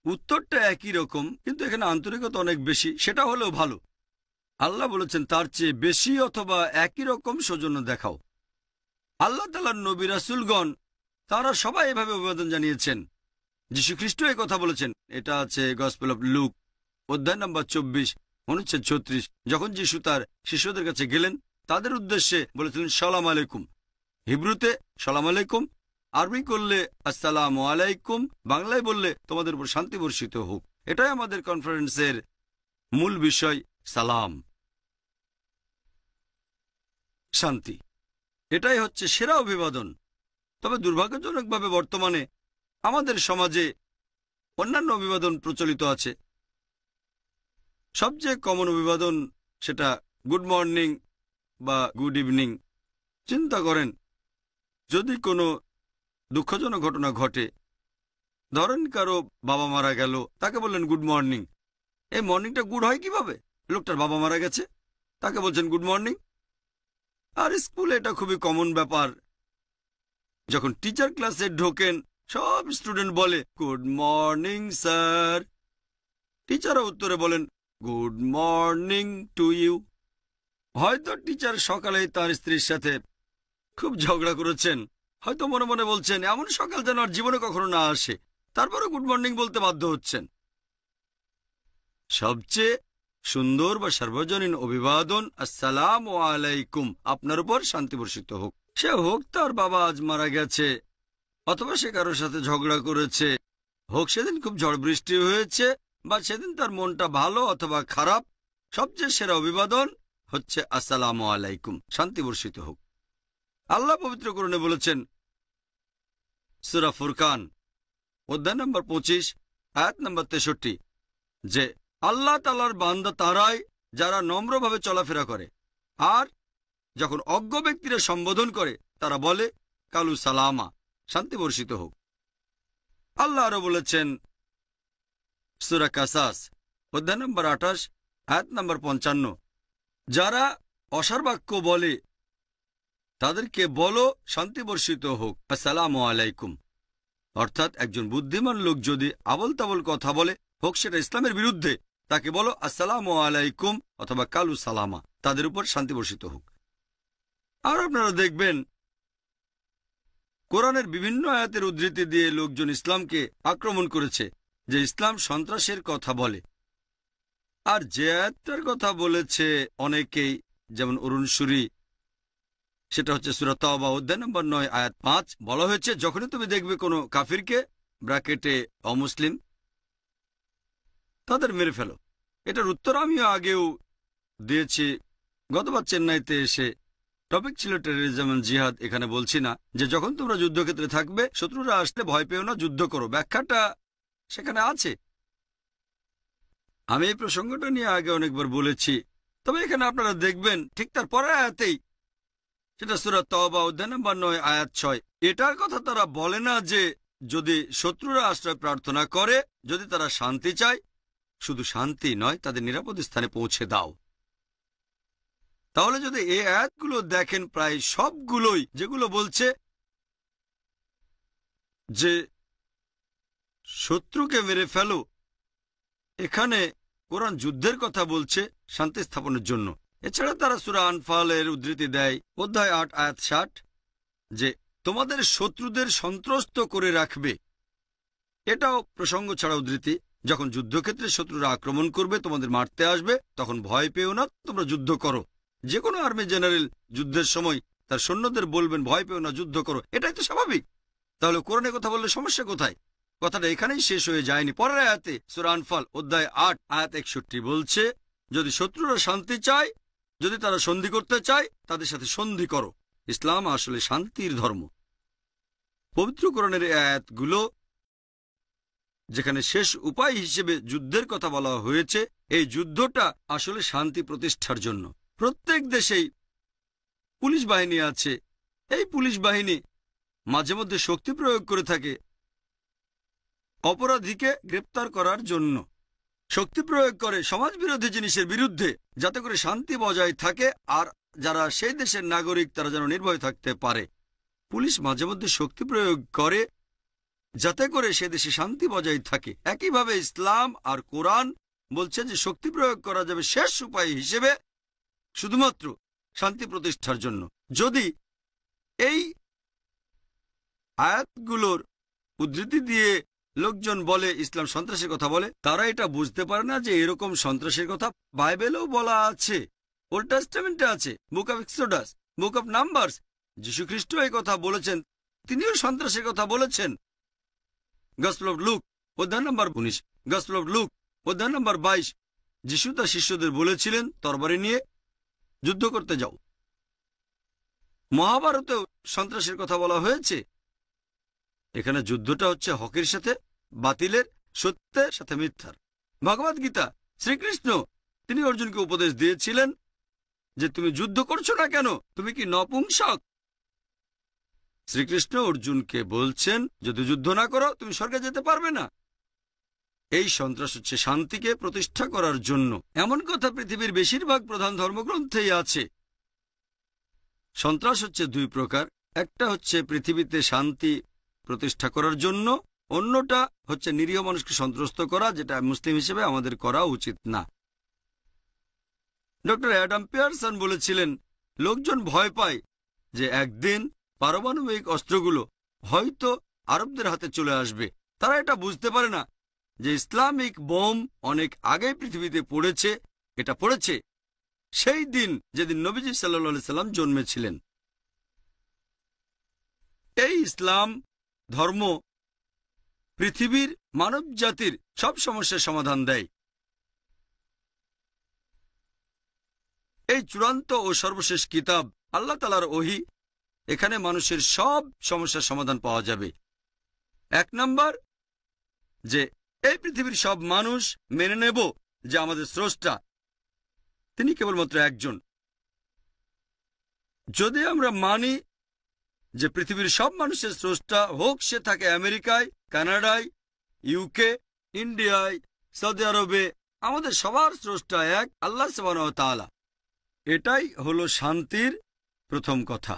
উত্তরটা একই রকম, কিন্তু এখানে আন্তরিকতা অনেক বেশি। সেটা হলেও ভালো। আল্লাহ বলেছেন তার চেয়ে বেশি অথবা একই রকম সৌজন্য দেখাও। আল্লাহ তাআলার নবী রাসূলগণ তারা সবাই এভাবে অভিবাদন জানিয়েছেন। যীশু খ্রিস্ট এই কথা বলেছেন। এটা আছে গসপেল অফ লুক অধ্যায় নম্বর 24 অনুচ্ছেদ 36। যখন যীশু তার শিষ্যদের কাছে গেলেন তাদের উদ্দেশ্যে বলেছিলেন সালাম আলাইকুম। হিব্রুতে সালাম আলাইকুম, আরবি করলে আসসালামু আলাইকুম, বাংলায় বললে তোমাদের উপর শান্তি বর্ষিত হোক। এটাই আমাদের কনফারেন্সের মূল বিষয়, সালাম, শান্তি। এটাই হচ্ছে সেরা অভিবাদন। তবে দুর্ভাগ্যজনকভাবে বর্তমানে আমাদের সমাজে অন্যান্য অভিবাদন প্রচলিত আছে। সবচেয়ে কমন অভিবাদন সেটা গুড মর্নিং বা গুড ইভিনিং। চিন্তা করেন, যদি কোনো দুঃখজনক ঘটনা ঘটে, ধরেন কারো বাবা মারা গেল, তাকে বললেন গুড মর্নিং। এই মর্নিংটা গুড হয় কিভাবে? লোকটার বাবা মারা গেছে, তাকে বলছেন গুড মর্নিং। আর স্কুলে এটা খুবই কমন ব্যাপার। যখন টিচার ক্লাসে ঢোকেন সব স্টুডেন্ট বলে গুড মর্নিং স্যার। টিচারও উত্তরে বলেন গুড মর্নিং টু ইউ। হয়তো টিচার সকালেই তার স্ত্রীর সাথে খুব ঝগড়া করেছেন, হয়তো মনে মনে বলছেন এমন সকাল যেন আর জীবনে কখনো না আসে, তারপরও গুড মর্নিং বলতে বাধ্য হচ্ছেন। সবচেয়ে সুন্দর বা সার্বজনীন অভিবাদন আসসালামু আলাইকুম, আপনার উপর শান্তি বর্ষিত হোক। সে হোক তার বাবা আজ মারা গেছে, অথবা সে কারোর সাথে ঝগড়া করেছে, হোক সেদিন খুব ঝড় বৃষ্টি হয়েছে, বা সেদিন তার মনটা ভালো অথবা খারাপ, সবচেয়ে সেরা অভিবাদন হচ্ছে আসসালামু আলাইকুম, শান্তি বর্ষিত হোক। আল্লাহ পবিত্র কোরআনে বলেছেন সূরা ফুরকান অধ্যায় নম্বর 25 আয়াত নম্বর 63 যে আল্লাহ তাআলার বান্দা তারাই যারা নম্রভাবে চলাফেরা করে, আর যখন অজ্ঞ ব্যক্তিরা সম্বোধন করে তারা বলে কালু সালামা, শান্তি বর্ষিত হোক। আল্লাহ আরো বলেছেন সূরা কাসাস অধ্যায় নম্বর 28 আয়াত নম্বর 55 যারা অসার বাক্য বলে তাদেরকে বলো শান্তি বর্ষিত হোক, আসসালামু আলাইকুম। অর্থাৎ একজন বুদ্ধিমান লোক যদি আবল তাবল কথা বলে, হোক সেটা ইসলামের বিরুদ্ধে, তাকে বলো আসসালামু আলাইকুম অথবা কালু সালামা, তাদের উপর শান্তি বর্ষিত হোক। আর আপনারা দেখবেন কোরআনের বিভিন্ন আয়াতের উদ্ধৃতি দিয়ে লোকজন ইসলামকে আক্রমণ করেছে যে ইসলাম সন্ত্রাসের কথা বলে। আর যে আয়াতটার কথা বলেছে অনেকেই, যেমন অরুণ সুরি, সেটা হচ্ছে সূরা তাওবা অধ্যায় নম্বর 9 আয়াত 5। বলা হয়েছে যখনই তুমি দেখবে কোনো কাফিরকে ব্র্যাকেটে অমুসলিম, তাদের মেরে ফেলো। এটার উত্তর আমিও আগেও দিয়েছি। গতবার চেন্নাইতে এসে টপিক ছিল টেররিজম এন্ড জিহাদ। এখানে বলছি না যে যখন তোমরা যুদ্ধক্ষেত্রে থাকবে শত্রুরা আসলে ভয় পেও না, যুদ্ধ করো। ব্যাখ্যাটা সেখানে আছে। আমি এই প্রসঙ্গটা নিয়ে আগে অনেকবার বলেছি, তবে এখানে আপনারা দেখবেন ঠিক তার পরের আয়াতেই, সেটা সূরা তাওবা অধ্যায় নম্বর 9 আয়াত 6, এটার কথা তারা বলে না যে যদি শত্রুরা আশ্রয় প্রার্থনা করে, যদি তারা শান্তি চায়, শুধু শান্তি নয় তাদের নিরাপদ স্থানে পৌঁছে দাও। তাহলে যদি এই আয়াতগুলো দেখেন, প্রায় সবগুলোই যেগুলো বলছে যে শত্রুকে মেরে ফেলো, এখানে কোরআন যুদ্ধের কথা বলছে শান্তি স্থাপনের জন্য। এছাড়া তারা সূরা আনফালের উদ্ধৃতি দেয় অধ্যায় 8 আয়াত 60 যে তোমাদের শত্রুদের সন্ত্রস্ত করে রাখবে। এটাও প্রসঙ্গ ছাড়া উদ্ধৃতি। যখন যুদ্ধক্ষেত্রে শত্রুরা আক্রমণ করবে, তোমাদের মারতে আসবে, তখন ভয় পেও না, তোমরা যুদ্ধ করো। যে কোনো আর্মি জেনারেল যুদ্ধের সময় তার সৈন্যদের বলবেন ভয় পেও না, যুদ্ধ করো। এটাই তো স্বাভাবিক। তাহলে কোরআনে কথা বললে সমস্যা কোথায়? কথাটা এখানেই শেষ হয়ে যায়নি। পরের আয়াতে সূরা আনফাল অধ্যায় 8 আয়াত 61 বলছে যদি শত্রুরা শান্তি চায়, যদি তারা সন্ধি করতে চায়, তাদের সাথে সন্ধি করো। ইসলাম আসলে শান্তির ধর্ম। পবিত্র কোরআনের আয়াতগুলো যেখানে শেষ উপায় হিসেবে যুদ্ধের কথা বলা হয়েছে, এই যুদ্ধটা আসলে শান্তি প্রতিষ্ঠার জন্য। প্রত্যেক দেশেই পুলিশ বাহিনী আছে। এই পুলিশ বাহিনী মাঝে মধ্যে শক্তি প্রয়োগ করে থাকে অপরাধীকে গ্রেপ্তার করার জন্য। শক্তি প্রয়োগ করে সমাজবিরোধী জিনিসের বিরুদ্ধে, যাতে করে শান্তি বজায় থাকে আর যারা সেই দেশের নাগরিক তারা যেন নির্ভয় থাকতে পারে। পুলিশ মাঝে মধ্যে শক্তি প্রয়োগ করে যাতে করে সে দেশে শান্তি বজায় থাকে। একইভাবে ইসলাম আর কোরআন বলছে যে শক্তি প্রয়োগ করা যাবে শেষ উপায় হিসেবে শুধুমাত্র শান্তি প্রতিষ্ঠার জন্য। যদি এই আয়াতগুলোর উদ্ধৃতি দিয়ে লোকজন বলে ইসলাম সন্ত্রাসের কথা বলে, তারা এটা বুঝতে পারে না যে এরকম সন্ত্রাসের কথা বাইবেলেও বলা আছে, ওল্ড টেস্টামেন্টে আছে, book of Exodus, book of numbers. যীশু খ্রিস্ট এই কথা বলেছেন, তিনিও সন্ত্রাসের কথা বলেছেন। গসপেল অফ লুক অধ্যায় নম্বর 19, গসপেল অফ লুক অধ্যায় নম্বর 22, যীশু তার শিষ্যদের বলেছিলেন তরবারি নিয়ে যুদ্ধ করতে যাও। মহাভারতেও সন্ত্রাসের কথা বলা হয়েছে। এখানে যুদ্ধটা হচ্ছে হকের সাথে বাতিলের, সত্যের সাথে মিথ্যার। ভগবদ গীতা শ্রীকৃষ্ণ তিনি অর্জুনকে উপদেশ দিয়েছিলেন যে তুমি যুদ্ধ করছো না কেন, তুমি কি নপুংসক? শ্রীকৃষ্ণ অর্জুনকে বলছেন যদি যুদ্ধ না করো তুমি স্বর্গে যেতে পারবে না। এই সন্ত্রাস হচ্ছে শান্তিকে প্রতিষ্ঠা করার জন্য। এমন কথা পৃথিবীর বেশিরভাগ প্রধান ধর্মগ্রন্থেই আছে। সন্ত্রাস হচ্ছে দুই প্রকার, একটা হচ্ছে পৃথিবীতে শান্তি প্রতিষ্ঠা করার জন্য, অন্যটা হচ্ছে নিরীহ মানুষকে সন্ত্রস্ত করা, যেটা মুসলিম হিসেবে আমাদের করা উচিত না। ডক্টর অ্যাডাম পিয়ারসন বলেছিলেন লোকজন ভয় পায় যে একদিন পারমাণবিক অস্ত্রগুলো হয়তো আরবদের হাতে চলে আসবে। তারা এটা বুঝতে পারে না যে ইসলামিক বোম অনেক আগে পৃথিবীতে পড়েছে। এটা পড়েছে সেই দিন যেদিন নবীজি সাল্লাল্লাহু আলাইহি সাল্লাম জন্মেছিলেন। এই ইসলাম ধর্ম পৃথিবীর মানব জাতির সব সমস্যার সমাধান দেয়। এই চূড়ান্ত ও সর্বশেষ কিতাব আল্লাহ তাআলার ওহী, এখানে মানুষের সব সমস্যার সমাধান পাওয়া যাবে। এক নম্বর, যে এই পৃথিবীর সব মানুষ মেনে নেব যে আমাদের স্রষ্টা তিনি কেবলমাত্র একজন। যদি আমরা মানি যে পৃথিবীর সব মানুষের স্রষ্টা, হোক সে থাকে আমেরিকায়, কানাডায়, ইউকে, ইন্ডিয়ায়, সৌদি আরবে, আমাদের সবার স্রষ্টা এক, আল্লাহ সুবহানাহু ওয়া তাআলা। এটাই হলো শান্তির প্রথম কথা।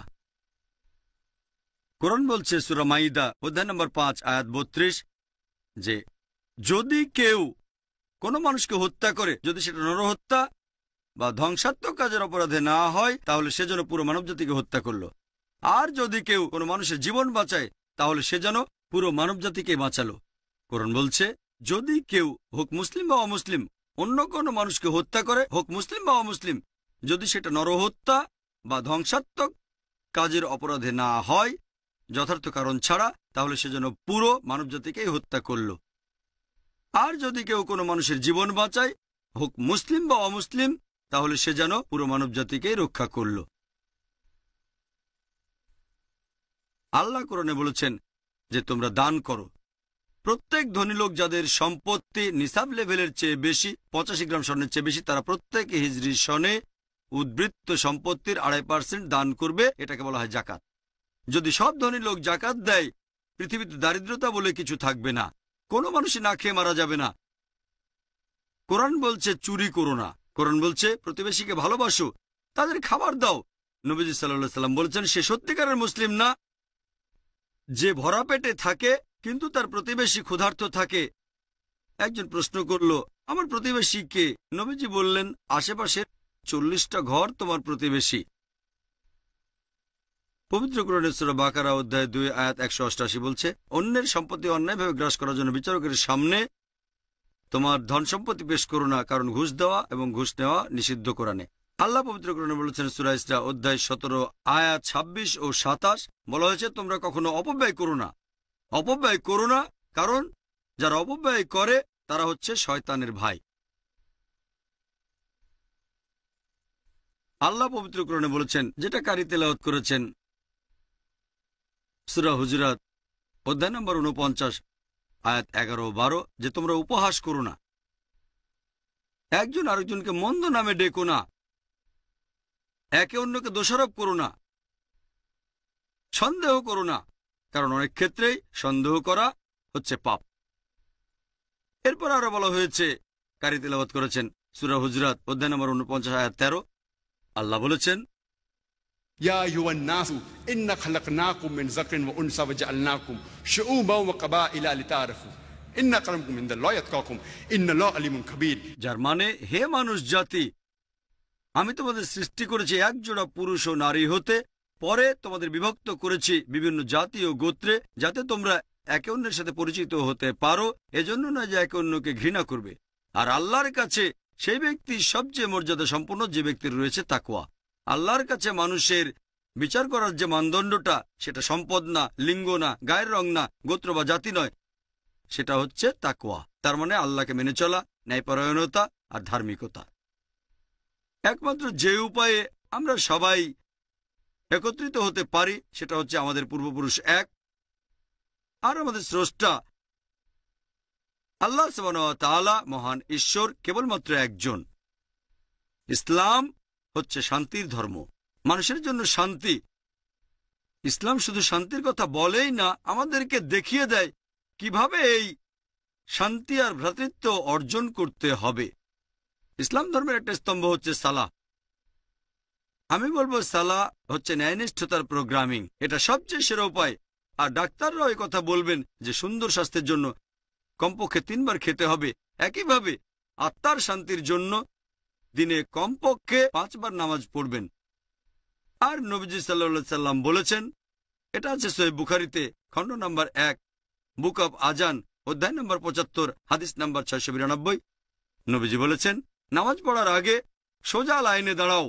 কোরআন বলছে সূরা মাইদা অধ্যায় নম্বর 5 আয়াত 32 যে যদি কেউ কোনো মানুষকে হত্যা করে, যদি সেটা নরহত্যা বা ধ্বংসাত্মক কাজের অপরাধে না হয়, তাহলে সে যেন পুরো মানবজাতিকে হত্যা করলো। আর যদি কেউ কোনো মানুষের জীবন বাঁচায়, তাহলে সে যেন পুরো মানবজাতিকে বাঁচালো। কোরআন বলছে যদি কেউ, হোক মুসলিম বা অমুসলিম, অন্য কোনো মানুষকে হত্যা করে, হোক মুসলিম বা অমুসলিম, যদি সেটা নরহত্যা বা ধ্বংসাত্মক কাজের অপরাধে না হয়, যথার্থ কারণ ছাড়া, তাহলে সে যেন পুরো মানবজাতিকেই হত্যা করল। আর যদি কেউ কোনো মানুষের জীবন বাঁচায়, হোক মুসলিম বা অমুসলিম, তাহলে সে যেন পুরো মানবজাতিকেই রক্ষা করল। আল্লাহ কোরআনে বলেছেন যে তোমরা দান করো। প্রত্যেক ধনী লোক যাদের সম্পত্তি নিসাব লেভেলের চেয়ে বেশি, 85 গ্রাম স্বর্ণের চেয়ে বেশি, তারা প্রত্যেকে হিজরি সনে উদ্বৃত্ত সম্পত্তির 2.5% দান করবে। এটাকে বলা হয় জাকাত। যদি সব ধনী লোক জাকাত দেয়, পৃথিবীতে দারিদ্রতা বলে কিছু থাকবে না, কোনো মানুষই না খেয়ে মারা যাবে না। কোরআন বলছে চুরি করো না, কোরআন বলছে প্রতিবেশীকে ভালোবাসো, তাদের খাবার দাও। নবীজি সাল্লাল্লাহু আলাইহি সাল্লাম বলেছেন সে সত্যিকারের মুসলিম না যে ভরা পেটে থাকে কিন্তু তার প্রতিবেশী ক্ষুধার্ত থাকে। একজন প্রশ্ন করল আমার প্রতিবেশী কে? নবীজি বললেন আশেপাশের 40টা ঘর তোমার প্রতিবেশী। পবিত্র কোরআনে সূরা বাকারা অধ্যায় 2 আয়াত 188 বলছে অন্যের সম্পত্তি অন্যায়ভাবে গ্রাস করার জন্য বিচারকের সামনে তোমার ধন সম্পত্তি পেশ করো না, কারণ ঘুষ দেওয়া এবং ঘুষ নেওয়া নিষিদ্ধ কোরআনে। আল্লাহ পবিত্র কোরআনে বলেছেন সূরা ইসরা অধ্যায় 17 আয়াত 26 ও 27 বলা হয়েছে তোমরা কখনো অপব্যয় করো না। অপব্যয় করো না, কারণ যারা অপব্যয় করে তারা হচ্ছে শয়তানের ভাই। আল্লাহ পবিত্র কোরআনে বলেছেন, যেটা কারি তেলাওয়াত করেছেন সূরা হুজুরাত অধ্যায় নম্বর 49 আয়াত 11 ও 12, যে তোমরা উপহাস করো না, একজন আরেকজনকে মন্দ নামে ডেকো না, একে অন্যকে দোষারোপ করো না, সন্দেহ করো না, কারণ অনেক ক্ষেত্রেই সন্দেহ করা হচ্ছে পাপ। এরপর আরো বলা হয়েছে, কারি তেলাওয়াত করেছেন সূরা হুজুরাত অধ্যায় নম্বর 49 আয়াত 13, আল্লাহ বলেছেন يا أيها الناس إنا خلقناكم من ذكر وأنثى وجعلناكم شعوبا وقبائل لتعارفوا إن أكرمكم عند الله يتقاكم إن الله عليم خبير। যার মানে, হে মানুষ জাতি, আমি তোমাদের সৃষ্টি করেছি এক জোড়া পুরুষ ও নারী হতে, পরে তোমাদের বিভক্ত করেছি বিভিন্ন জাতি ও গোত্রে, যাতে তোমরা একে অন্যের সাথে পরিচিত হতে পারো, এজন্য নয় যে একে অন্যকে ঘৃণা করবে। আর আল্লাহর কাছে সেই ব্যক্তি সবচেয়ে মর্যাদা সম্পন্ন যে ব্যক্তির রয়েছে তাকওয়া। আল্লাহর কাছে মানুষের বিচার করার যে মানদণ্ডটা, সেটা সম্পদ না, লিঙ্গ না, গায়ের রং না, গোত্র বা জাতি নয়, সেটা হচ্ছে তাকওয়া। তার মানে আল্লাহকে মেনে চলা, ন্যায়পরায়ণতা আর ধার্মিকতা। একমাত্র যে উপায়ে আমরা সবাই একত্রিত হতে পারি সেটা হচ্ছে আমাদের পূর্বপুরুষ এক আর আমাদের স্রষ্টা আল্লাহ সুবহানাহু ওয়া তাআলা, মহান ঈশ্বর কেবলমাত্র একজন। ইসলাম হচ্ছে শান্তির ধর্ম, মানুষের জন্য শান্তি। ইসলাম শুধু শান্তির কথা বলেই না, আমাদেরকে দেখিয়ে দেয় কিভাবে এই শান্তি আর ভ্রাতৃত্ব অর্জন করতে হবে। ইসলাম ধর্মের একটা স্তম্ভ হচ্ছে সালাহ। আমি বলবো সালাহ হচ্ছে ন্যায়নিষ্ঠতার প্রোগ্রামিং। এটা সবচেয়ে সেরা উপায়। আর ডাক্তাররাও এই কথা বলবেন যে সুন্দর স্বাস্থ্যের জন্য কমপক্ষে 3 বার খেতে হবে। একইভাবে আত্মার শান্তির জন্য দিনে কমপক্ষে 5 বার নামাজ পড়বেন। আর নবীজি সাল্লাল্লাহু আলাইহি সাল্লাম বলেছেন, এটা আছে সহিহ বুখারীতে, খণ্ড নম্বর 1, বুক অব আজান, অধ্যায় নম্বর 75, হাদিস নম্বর 692। নবীজি বলেছেন, নামাজ পড়ার আগে সোজা লাইনে দাঁড়াও,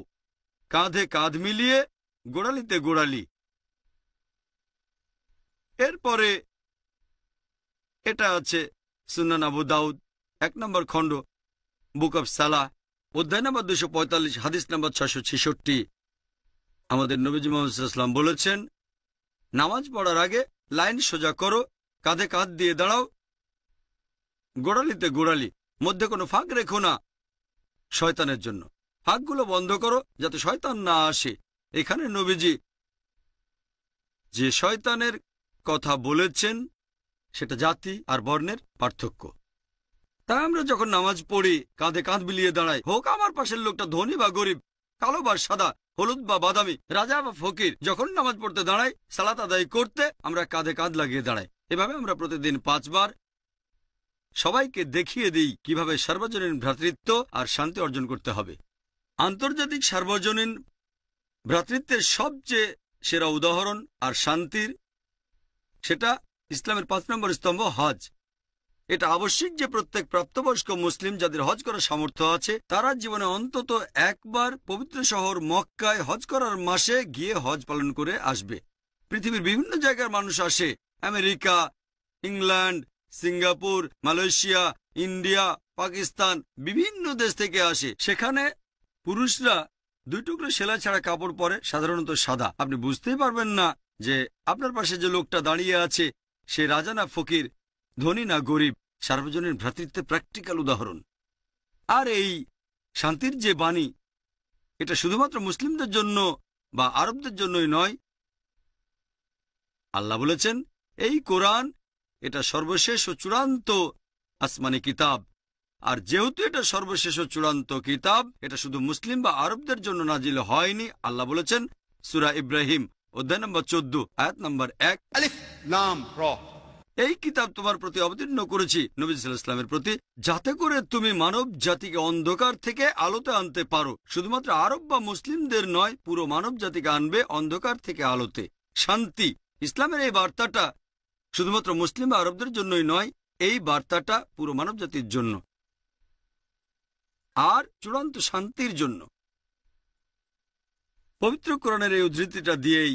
কাঁধে কাঁধ মিলিয়ে, গোড়ালিতে গোড়ালি। এরপরে এটা আছে সুনান আবু দাউদ, 1 নম্বর খণ্ড, বুক অব সালাহ, অধ্যায় নম্বর 245, হাদিস নম্বর 666। আমাদের নবীজি মুহাম্মদ সাল্লাল্লাহু আলাইহি ওয়াসাল্লাম বলেছেন, নামাজ পড়ার আগে লাইন সোজা করো, কাঁধে কাঁধ দিয়ে দাঁড়াও, গোড়ালিতে গোড়ালি, মধ্যে কোনো ফাঁক রেখো না শয়তানের জন্য। ফাঁকগুলো বন্ধ করো যাতে শয়তান না আসে। এখানে নবীজি যে শয়তানের কথা বলেছেন সেটা জাতি আর বর্ণের পার্থক্য। তাই আমরা যখন নামাজ পড়ি কাঁধে কাঁধ মিলিয়ে দাঁড়াই, হোক আমার পাশের লোকটা ধনী বা গরিব, কালো বা সাদা, হলুদ বা বাদামি, রাজা বা ফকির, যখন নামাজ পড়তে দাঁড়াই, সালাত আদায় করতে আমরা কাঁধে কাঁধ লাগিয়ে দাঁড়াই। এভাবে আমরা প্রতিদিন 5 বার সবাইকে দেখিয়ে দিই কিভাবে সার্বজনীন ভ্রাতৃত্ব আর শান্তি অর্জন করতে হবে। আন্তর্জাতিক সার্বজনীন ভ্রাতৃত্বের সবচেয়ে সেরা উদাহরণ আর শান্তির, সেটা ইসলামের 5 নম্বর স্তম্ভ হজ। এটা আবশ্যিক যে প্রত্যেক প্রাপ্তবয়স্ক মুসলিম যাদের হজ করার সামর্থ্য আছে, তারা জীবনে অন্তত একবার পবিত্র শহর মক্কায় হজ করার মাসে গিয়ে হজ পালন করে আসবে। পৃথিবীর বিভিন্ন জায়গার মানুষ আসে, America, England, Singapore, Malaysia, India, Pakistan, বিভিন্ন দেশ থেকে আসে। সেখানে পুরুষরা 2 টুকরো সেলাই ছাড়া কাপড় পরে, সাধারণত সাদা। আপনি বুঝতেই পারবেন না যে আপনার পাশে যে লোকটা দাঁড়িয়ে আছে সে রাজা না ফকির, ধনী না গরিব। সার্বজনীন ভ্রাতৃত্বের প্র্যাকটিক্যাল উদাহরণ। আর এই শান্তির যে বাণী, এটা শুধুমাত্র মুসলিমদের জন্য বা আরবদের জন্যই নয়। আল্লাহ বলেছেন, এই কোরআন এটা সর্বশেষ ও চূড়ান্ত আসমানি কিতাব। আর যেহেতু এটা সর্বশেষ ও চূড়ান্ত কিতাব, এটা শুধু মুসলিম বা আরবদের জন্য নাজিল হয়নি। আল্লাহ বলেছেন সূরা ইব্রাহিম, অধ্যায় নম্বর 14, আয়াত নম্বর 1, আলিফ লাম র, এই কিতাব তোমার প্রতি অবতীর্ণ করেছি, নবী সাল্লাল্লাহু আলাইহি ওয়াসাল্লামের প্রতি, যাতে করে তুমি মানব জাতিকে অন্ধকার থেকে আলোতে আনতে পারো। শুধুমাত্র আরব বা মুসলিমদের নয়, পুরো মানব জাতিকে আনবে অন্ধকার থেকে আলোতে। শান্তি, ইসলামের এই বার্তাটা শুধুমাত্র মুসলিম বা আরবদের জন্যই নয়, এই বার্তাটা পুরো মানব জাতির জন্য আর চূড়ান্ত শান্তির জন্য। পবিত্র কোরআনের এই উদ্ধৃতিটা দিয়েই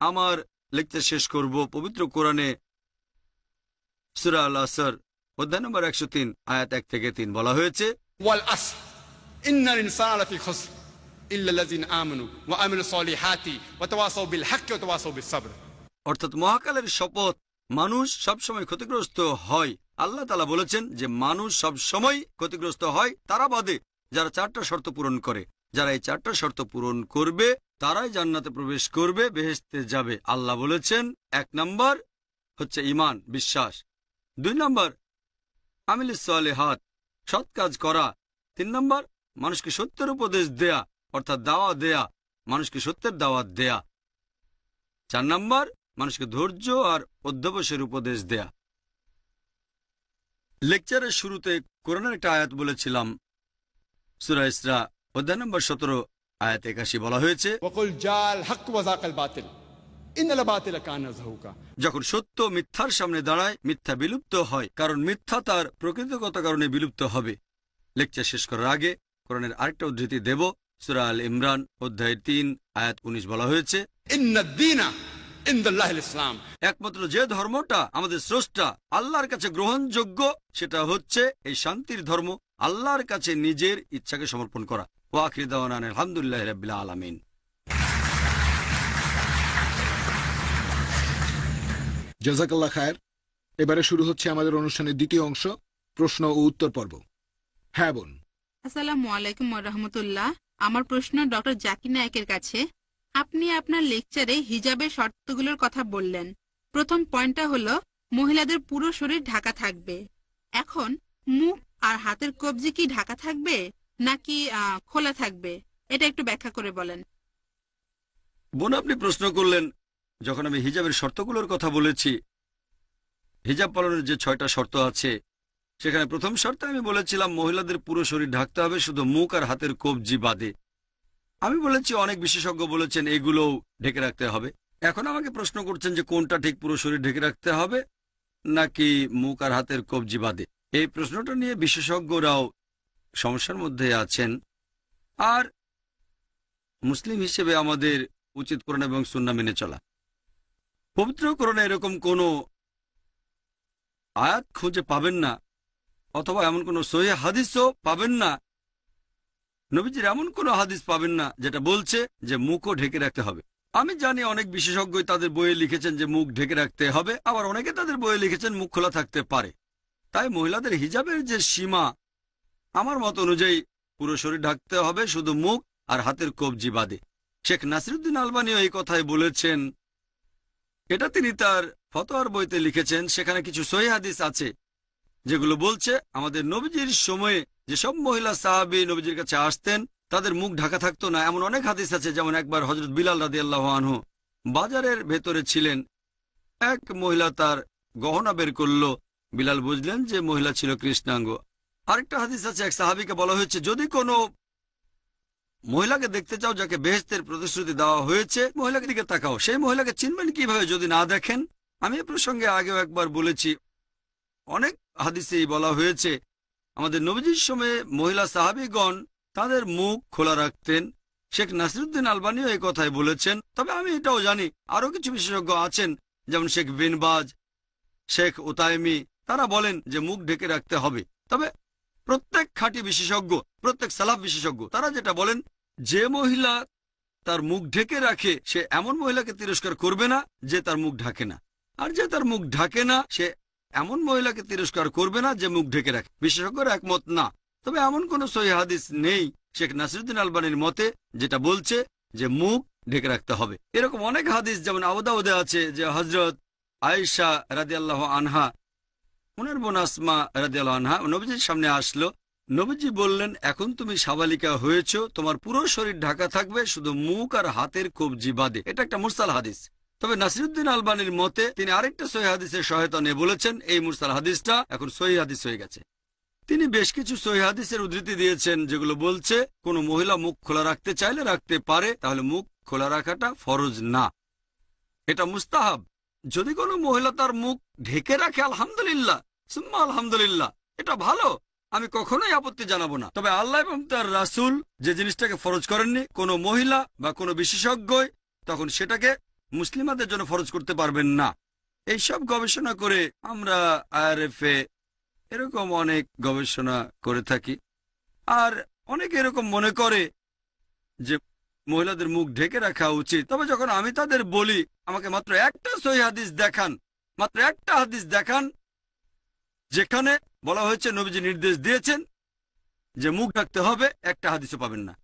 আমার লেকচার শেষ করব। পবিত্র কোরআনে সূরা আল আসর, অধ্যায় নম্বর 103, আয়াত 1 থেকে 3 বলা হয়েছে, ওয়াল আসর ইন্নাল ইনসানা লাফি খুসর ইল্লা আল্লাযিনা আমানু ওয়া আমিলুস সলিহাতি ওয়া তাওয়াসাউ বিল হাক্কি ওয়া তাওয়াসাউ বিস সাবর। অর্থাৎ মহাকালের শপথ, মানুষ সবসময় ক্ষতিগ্রস্ত হয়। আল্লাহ তাআলা বলেছেন যে মানুষ সব সময় ক্ষতিগ্রস্ত হয়, তারা বাদে যারা 4টা শর্ত পূরণ করে। যারা এই 4টা শর্ত পূরণ করবে তারাই জান্নাতে প্রবেশ করবে, বেহেশতে যাবে। আল্লাহ বলেছেন 1 নম্বর হচ্ছে ঈমান, বিশ্বাস। 2 নম্বর আমিলুস সলিহাত, সৎ কাজ করা। 3 নম্বর মানুষকে সত্যের উপদেশ দেয়া, অর্থাৎ দাওয়া দেয়া। মানুষকে সত্যের দাওয়াত দেয়া। 4 নম্বর, মানুষকে ধৈর্য আর অধ্যবসায়ের উপদেশ দেয়া। লেকচারের শুরুতে কোরআনের একটা আয়াত বলেছিলাম, সূরা ইসরা অধ্যায় নম্বর 17 আয়াত 81 বলা হয়েছে, وَقُلْ جَاءَ الْحَقُّ وَزَهَقَ الْبَاطِلُ إِنَّ الْبَاطِلَ كَانَ زَهُوقًا। যখন সত্য মিথ্যার সামনে দাঁড়ায়, মিথ্যা বিলুপ্ত হয়, কারণ মিথ্যা তার প্রকৃতিগত কারণে বিলুপ্ত হবে। লেকচার শেষ করার আগে কোরআনের আরেকটা উদ্ধৃতি দেব। সূরা আল ইমরান অধ্যায় 3 আয়াত 19 বলা হয়েছে, إِنَّ الدِّينَ عِندَ اللَّهِ الْإِسْلَامُ। একমাত্র যে ধর্মটা আমাদের স্রষ্টা আল্লাহর কাছে গ্রহণযোগ্য সেটা হচ্ছে এই শান্তির ধর্ম, আল্লাহর কাছে নিজের ইচ্ছাকে সমর্পণ করা। ওয়া আখিরু দাওয়ানা আলহামদুলিল্লাহি রাব্বিল আলামিন। জাযাকাল্লাহ খায়ের। এবারে শুরু হচ্ছে আমাদের অনুষ্ঠানের দ্বিতীয় অংশ, প্রশ্ন ও উত্তর পর্ব। হ্যাঁ বোন। আসসালামু আলাইকুম ওয়া রাহমাতুল্লাহ। আমার প্রশ্ন ডক্টর জাকির নায়েকের কাছে। আপনি আপনার লেকচারে হিজাবের শর্তগুলোর কথা বললেন। প্রথম পয়েন্টটা হলো মহিলাদের পুরো শরীর ঢাকা থাকবে। এখন মুখ আর হাতের কবজি কি ঢাকা থাকবে নাকি খোলা থাকবে, এটা একটু ব্যাখ্যা করে বলেন। বোন, আপনি প্রশ্ন করলেন, যখন আমি হিজাবের শর্তগুলোর কথা বলেছি, হিজাব পালনের যে 6টা শর্ত আছে, সেখানে প্রথম শর্তে আমি বলেছিলাম মহিলাদের পুরো শরীর ঢাকতে হবে, শুধু মুখ আর হাতের কবজি বাদে। আমি বলেছি অনেক বিশেষজ্ঞ বলেছেন এগুলোও ঢেকে রাখতে হবে। এখন আমাকে প্রশ্ন করছেন যে কোনটা ঠিক, পুরো শরীর ঢেকে রাখতে হবে নাকি মুখ আর হাতের কবজি বাদে। এই প্রশ্নটা নিয়ে বিশেষজ্ঞরাও সমস্যার মধ্যে আছেন। আর মুসলিম হিসেবে আমাদের উচিত কোরআন এবং সুন্নাহ মেনে চলা। পবিত্র কোরআনে এরকম কোনো আয়াত খুঁজে পাবেন না, অথবা এমন কোনো সহিহ হাদিসও পাবেন না, নবীজির এমন কোনো হাদিস পাবেন না যেটা বলছে যে মুখও ঢেকে রাখতে হবে। আমি জানি অনেক বিশেষজ্ঞই তাদের বইয়ে লিখেছেন যে মুখ ঢেকে রাখতে হবে, আবার অনেকে তাদের বইয়ে লিখেছেন মুখ খোলা থাকতে পারে। তাই মহিলাদের হিজাবের যে সীমা, আমার মত অনুযায়ী পুরো শরীর ঢাকতে হবে, শুধু মুখ আর হাতের কবজি বাদে। শেখ নাসিরুদ্দিন আলবানীও এই কথাই বলেছেন। এটা তিনি তার ফতোয়ার বইতে লিখেছেন। সেখানে কিছু সহিহ হাদিস আছে যেগুলো বলছে আমাদের নবীজির সময়ে যেসব মহিলা সাহাবী নবীজির কাছে আসতেন তাদের মুখ ঢাকা থাকতো না, এমন অনেক হাদিস আছে। যেমন একবার হযরত বিলাল রাদিয়াল্লাহু আনহু বাজারের ভেতরে ছিলেন, এক মহিলা তার গহনা বের করল, বিলাল বুঝলেন যে মহিলা ছিল কৃষ্ণাঙ্গ। আরেকটা হাদিস আছে, এক সাহাবীকে বলা হয়েছে যদি কোনো মহিলাকে দেখতে চাও যাকে বেহেশতের প্রতিশ্রুতি দেওয়া হয়েছে, মহিলাকে দিকে তাকাও। সেই মহিলাকে চিনবেন কিভাবে যদি না দেখেন? আমি এ প্রসঙ্গে আগেও একবার বলেছি, অনেক হাদিসেই বলা হয়েছে আমাদের নবীজির সময়ে মহিলা সাহাবীগণ তাদের মুখ খোলা রাখতেন। শেখ নাসিরুদ্দিন আলবানীও এই কথাই বলেছেন। তবে আমি এটাও জানি আরো কিছু বিশেষজ্ঞ আছেন, যেমন শেখ বিন বাজ, শেখ উতাইমি, তারা বলেন যে মুখ ঢেকে রাখতে হবে। তবে প্রত্যেক খাঁটি বিশেষজ্ঞ, প্রত্যেক সালাফ বিশেষজ্ঞ, তারা যেটা বলেন যে মহিলা তার মুখ ঢেকে রাখে সে এমন মহিলাকে তিরস্কার করবে না যে তার মুখ ঢাকে না, আর যে তার মুখ ঢাকে না সে এমন মহিলাকে তিরস্কার করবে না যে মুখ ঢেকে রাখে। বিশেষজ্ঞরা একমত না। তবে এমন কোন সহিহ হাদিস নেই শেখ নাসিরুদ্দিন আলবানীর মতে যেটা বলছে যে মুখ ঢেকে রাখতে হবে। এরকম অনেক হাদিস যেমন আবু দাউদে আছে যে হযরত আয়েশা রাদিয়াল্লাহু আনহা, ওনার বোন আসমা রাদিয়াল্লাহু আনহা নবীজির সামনে আসলো। নবীজি বললেন, এখন তুমি সাবালিকা হয়েছো, তোমার পুরো শরীর ঢাকা থাকবে, শুধু মুখ আর হাতের কবজি বাদে। এটা একটা মুরসাল হাদিস। তবে নাসিরুদ্দিন আলবানীর মতে তিনি আরেকটা সহিহ হাদিসের সহায়তা নিয়ে বলেছেন এই মুরসাল হাদিসটা এখন সহিহ হাদিস হয়ে গেছে। তিনি বেশ কিছু সহিহ হাদিসের উদ্ধৃতি দিয়েছেন যেগুলো বলছে কোনো মহিলা মুখ খোলা রাখতে চাইলে রাখতে পারে, তাহলে মুখ খোলা রাখাটা ফরজ না, এটা মুস্তাহাব। যদি কোনো মহিলা তার মুখ ঢেকে রাখে, আলহামদুলিল্লাহ, সুম্মা আলহামদুলিল্লাহ, এটা ভালো, আমি কখনোই আপত্তি জানাবো না। তবে আল্লাহ এবং তার রাসূল যে জিনিসটাকে ফরজ করেননি কোনো মহিলা বা কোনো বিশেষজ্ঞই তখন সেটাকে মুসলিমাদের জন্য ফরজ করতে পারবেন না। এইসব গবেষণা করে আমরা আইআরএফে এরকম অনেক গবেষণা করে থাকি। আর অনেকে এরকম মনে করে যে মহিলাদের মুখ ঢেকে রাখা উচিত। তবে যখন আমি তাদের বলি আমাকে মাত্র একটা সহিহ হাদিস দেখান, মাত্র একটা হাদিস দেখান যেখানে বলা হয়েছে নবীজি নির্দেশ দিয়েছেন যে মুখ ঢাকতে হবে, একটা হাদিসও পাবেন না।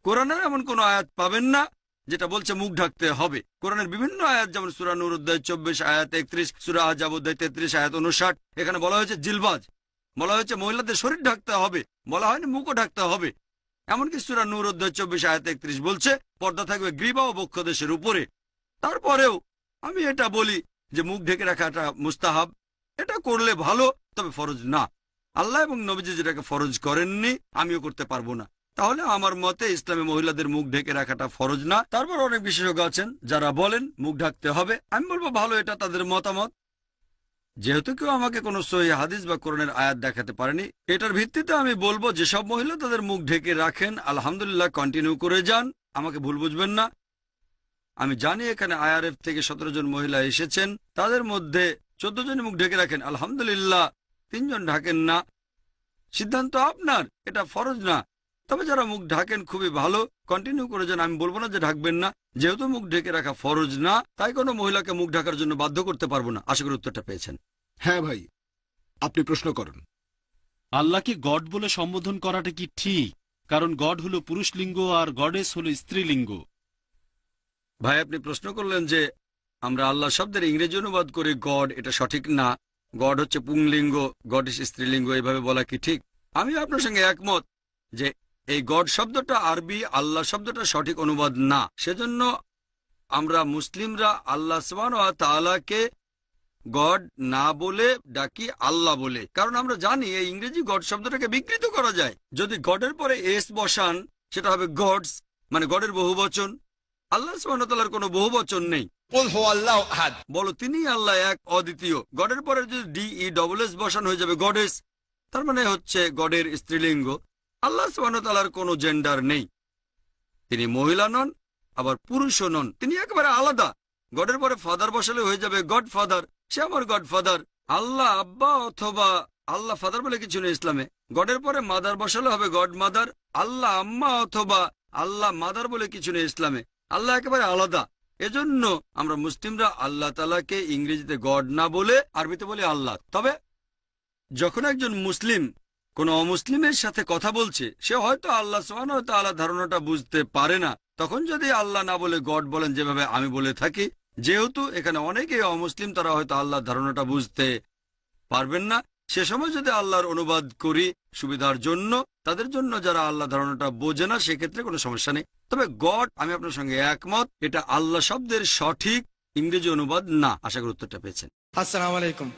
কোরআনের এমন কোন আয়াত পাবেন না যেটা বলছে মুখ ঢাকতে হবে। কোরআনের বিভিন্ন আয়াত যেমন সূরা নূর অধ্যায় 24 আয়াত 31, সূরা আহজাব অধ্যায় 33 আয়াত 59, এখানে বলা হয়েছে জিলবাজ, বলা হয়েছে মহিলাদের শরীর ঢাকতে হবে, বলা হয়নি মুখও ঢাকতে হবে। এমনকি সূরা নূর অধ্যায় 24 আয়াত 31 বলছে পর্দা থাকবে গ্রীবা ও বক্ষদেশের উপরে। তারপরেও আমি এটা বলি যে মুখ ঢেকে রাখাটা মুস্তাহাব, এটা করলে ভালো, তবে ফরজ না। আল্লাহ এবং নবীজি যেটাকে ফরজ করেননি আমিও করতে পারবো না। তাহলে আমার মতে ইসলামে মহিলাদের মুখ ঢেকে রাখাটা ফরজ না। তারপর অনেক বিশেষজ্ঞ আছেন যারা বলেন মুখ ঢাকতে হবে। আমি বলবো ভালো, এটা তাদের মতামত। যেহেতু কেউ আমাকে কোনো সহিহ হাদিস বা কোরআনের আয়াত দেখাতে পারেনি, এটার ভিত্তিতে আমি বলবো যে সব মহিলা তাদের মুখ ঢেকে রাখেন, আলহামদুলিল্লাহ, কন্টিনিউ করে যান। আমাকে ভুল বুঝবেন না। আমি জানি এখানে IRF থেকে 17 জন মহিলা এসেছেন, তাদের মধ্যে 14 জন মুখ ঢেকে রাখেন, আলহামদুলিল্লাহ। 3 জন ঢাকেন না। সিদ্ধান্ত আপনার, এটা ফরজ না। তবে যারা মুখ ঢাকেন খুবই ভালো, কন্টিনিউ করে যান। আমি বলবো না যে ঢাকবেন না। যেহেতু মুখ ঢেকে রাখা ফরজ না, তাই কোনো মহিলাকে মুখ ঢাকার জন্য বাধ্য করতে পারবো না। আশা করি উত্তরটা পেয়েছেন। হ্যাঁ ভাই, আপনি প্রশ্ন করুন। আল্লাহকে গড বলে সম্বোধন করাটা কি ঠিক? কারণ গড হলো পুরুষ লিঙ্গ আর গডেস হলো স্ত্রীলিঙ্গ। ভাই, আপনি প্রশ্ন করলেন যে আমরা আল্লাহ শব্দের ইংরেজি অনুবাদ করি গড, এটা সঠিক না। গড হচ্ছে পুংলিঙ্গ, গডেস স্ত্রীলিঙ্গ, এইভাবে বলা কি ঠিক? আমি আপনার সঙ্গে একমত যে এই গড শব্দটা আরবি, আল্লাহ শব্দটা সঠিক অনুবাদ না। সেজন্য আমরা মুসলিমরা আল্লাহ সুবহানাহু ওয়া তাআলাকে গড না বলে ডাকি আল্লাহ বলে। কারণ আমরা জানি এই ইংরেজি গড শব্দটাকে বিকৃত করা যায়। যদি গডের পরে এস বসান সেটা হবে গডস, মানে গডের বহুবচন। আল্লাহ সুবহানাহু ওয়া তাআলার কোনো বহুবচন নেই। قل هو الله أحد। বলো তিনি আল্লাহ এক, অদ্বিতীয়। গডের পরে যদি DESS বসান হয়ে যাবে গডেস, তার মানে হচ্ছে গডের স্ত্রীলিঙ্গ। আল্লাহ সুবহানাহু ওয়া তাআলার কোনো জেন্ডার নেই। তিনি মহিলা নন, আবার পুরুষও নন, তিনি একেবারে আলাদা। গডের পরে ফাদার বসালে হয়ে যাবে গড ফাদার, সে আমার গড ফাদার। আল্লাহ আব্বা অথবা আল্লাহ ফাদার বলে কিছু নেই ইসলামে। গডের পরে মাদার বসালে হবে গড মাদার। আল্লাহ আম্মা অথবা আল্লাহ মাদার বলে কিছু নেই ইসলামে। আল্লাহ একেবারে আলাদা। এজন্য আমরা মুসলিমরা আল্লাহ তাআলাকে ইংরেজিতে গড না বলে আরবিতে বলি আল্লাহ। তবে যখন একজন মুসলিম কোন অমুসলিমের সাথে কথা বলছে, সে হয়তো আল্লাহ সুবহানাহু ওয়া তাআলা ধারণাটা বুঝতে পারে না, তখন যদি আল্লাহ না বলে গড বলেন, যেভাবে আমি বলে থাকি, যেহেতু এখানে অনেকেই অমুসলিম, তারা হয়তো আল্লাহর ধারণাটা বুঝতে পারবেন না, সে সময় যদি আল্লাহর অনুবাদ করি সুবিধার জন্য, তাদের জন্য যারা আল্লাহ ধারণাটা বোঝে না, সেক্ষেত্রে কোনো সমস্যা নেই। তবে গড, আমি আপনার সঙ্গে একমত, এটা আল্লাহ শব্দের সঠিক ইংরেজি অনুবাদ না। আশা করি উত্তরটা পেয়েছেন। அஸ்ஸலாமு அலைக்கும்.